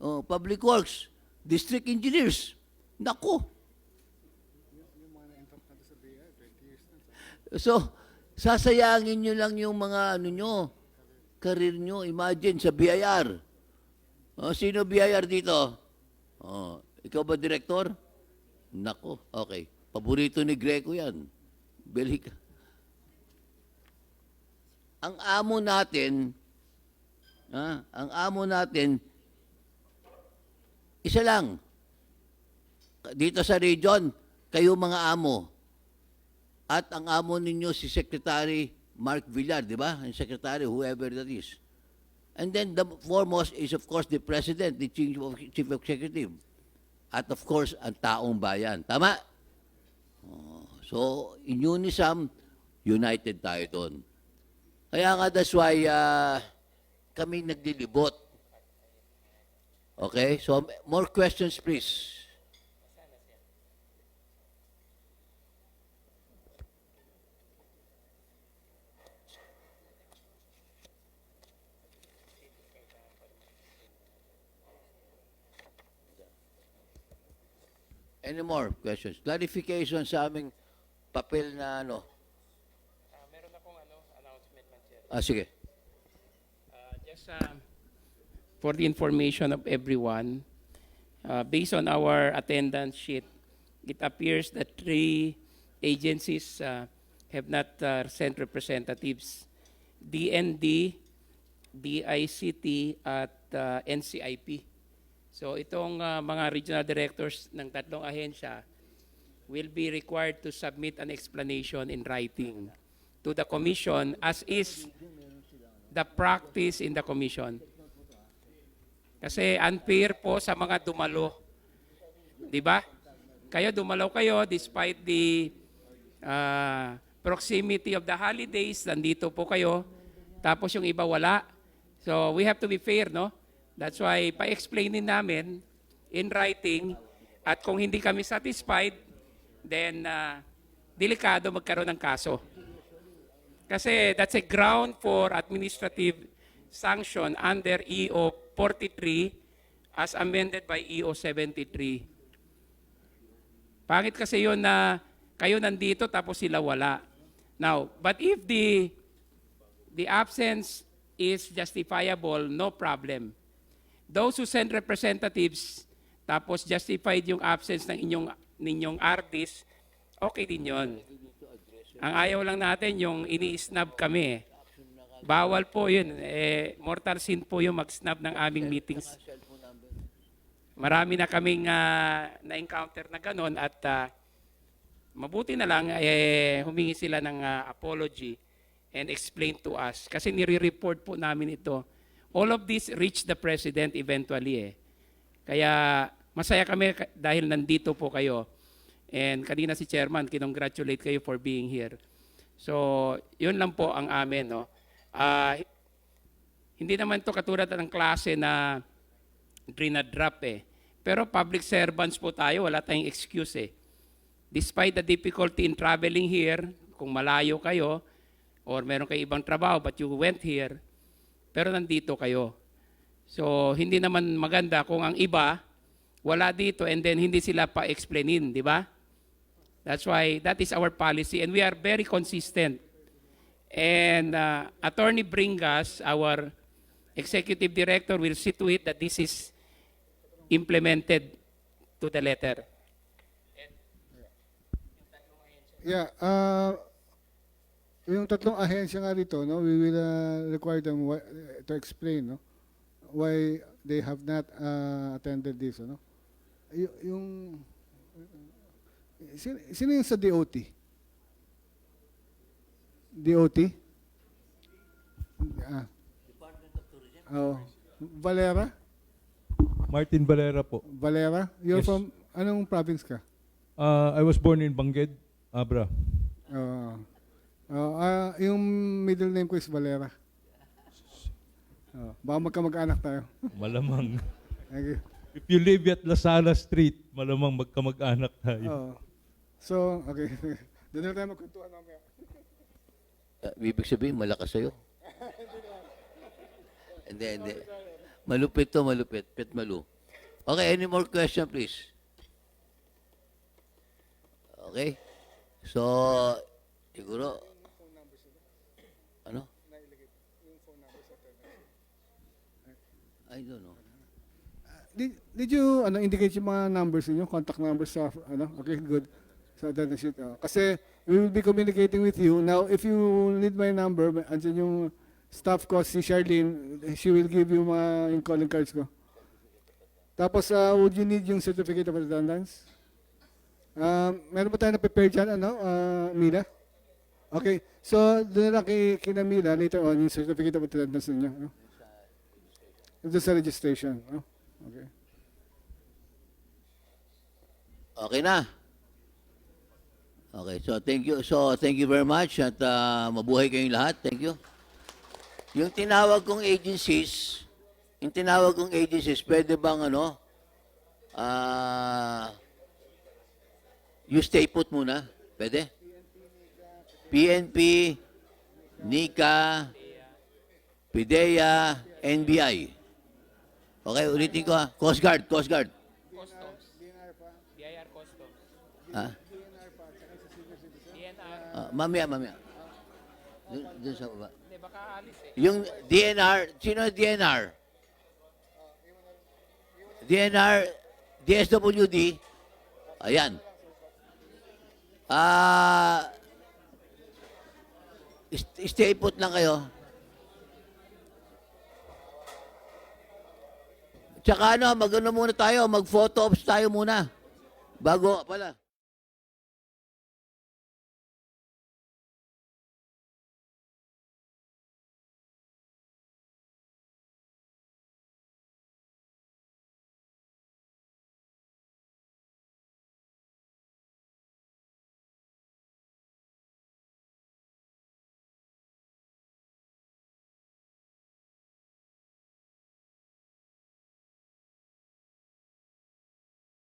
O, public works. District engineers. Nako. So, Sasayangin nyo lang yung mga ano nyo, career nyo. Imagine sa BIR. Sino BIR dito? Ikaw ba direktor? Nako, okay. Paborito ni Greco yan. Bili ka. Ang amo natin, isa lang. Dito sa region, kayo mga amo. At ang amo ninyo si Secretary Mark Villar, di ba? Ang Secretary, whoever that is. And then the foremost is of course the President, the Chief Executive. At of course, ang taong bayan. Tama? So, in unison, united tayo doon. Kaya nga, that's why kami naglilibot. Okay? So, more questions, please. Any more questions? Clarification sa aming papel na ano? Meron akong announcement, Chair. Sige. Just for the information of everyone, based on our attendance sheet, it appears that 3 agencies have not sent representatives: DND, DICT, at NCIP. So itong mga regional directors ng 3 ahensya will be required to submit an explanation in writing to the commission, as is the practice in the commission. Kasi unfair po sa mga dumalo. Di ba? Kayo dumalaw kayo despite the proximity of the holidays, nandito po kayo, tapos yung iba wala. So we have to be fair, no? That's why pa-explainin namin in writing, at kung hindi kami satisfied, then delikado magkaroon ng kaso. Kasi that's a ground for administrative sanction under EO 43 as amended by EO 73. Pangit kasi yun na kayo nandito tapos sila wala. Now, but if the absence is justifiable, no problem. Those who send representatives, tapos justified yung absence ng ninyong artist, okay din yun. Ang ayaw lang natin yung ini-snub kami. Bawal po yun. Mortal sin po yung mag-snub ng aming meetings. Marami na kaming na-encounter na ganon, at mabuti na lang humingi sila ng apology and explain to us. Kasi nire-report po namin ito. All of this reached the President eventually. Kaya masaya kami dahil nandito po kayo. And kanina si Chairman, kinongratulate kayo for being here. So, yun lang po ang amin. No? Hindi naman to katulad ng klase na drop eh. Pero public servants po tayo, wala tayong excuse eh. Despite the difficulty in traveling here, kung malayo kayo, or meron kayo ibang trabaho but you went here, pero nandito kayo. So, hindi naman maganda kung ang iba wala dito and then hindi sila pa-explainin, di ba? That's why that is our policy and we are very consistent. And Attorney Bringas, our executive director, will see to it that this is implemented to the letter. Yeah, yung 3 ahensya nga dito, no, we will require them to explain, no, why they have not attended this, no. Yung sino yung sa DOT? DOT? Valera? Martin Valera po. Valera? You're Yes. from, anong province ka? I was born in Bangged, Abra. Yung middle name ko is Valera. Baka magkamag-anak tayo. Malamang. Thank you. If you live at Lasala Street, malamang magkamag-anak tayo. So, okay. Doon na tayo magkuntuhan mamaya. Ibig sabihin, malakas sa'yo. Hindi. Malupit to, malupit. Petmalu. Okay, any more question, please? Okay. So, siguro, I don't know. Did you indicate yung mga numbers niyo, contact numbers sa Okay, good. So that is it. Kasi we will be communicating with you. Now, if you need my number, andyan yung staff ko, si Charlene, she will give you yung calling cards ko. Tapos, would you need yung certificate of attendance? Meron pa tayo na-prepare dyan, Mila? Okay, so doon na lang kina Mila, later on, yung certificate of attendance ninyo. Ito sa registration. Okay. Okay na. Okay, so thank you. So thank you very much at mabuhay kayong lahat. Thank you. Yung tinawag kong agencies, pwede bang you stay put muna? Pwede? PNP, NICA, PIDEA, NBI. Okay, ulitin ko ha. Coast Guard. Customs. BIR Customs. Ha? DNR. Mamaya. Doon sa baba. Hindi, baka alis eh. Yung DNR, sino yung DNR? DNR, DSWD, ayan. Stay put lang kayo. Tsaka mag-photo ops tayo muna. Bago pala.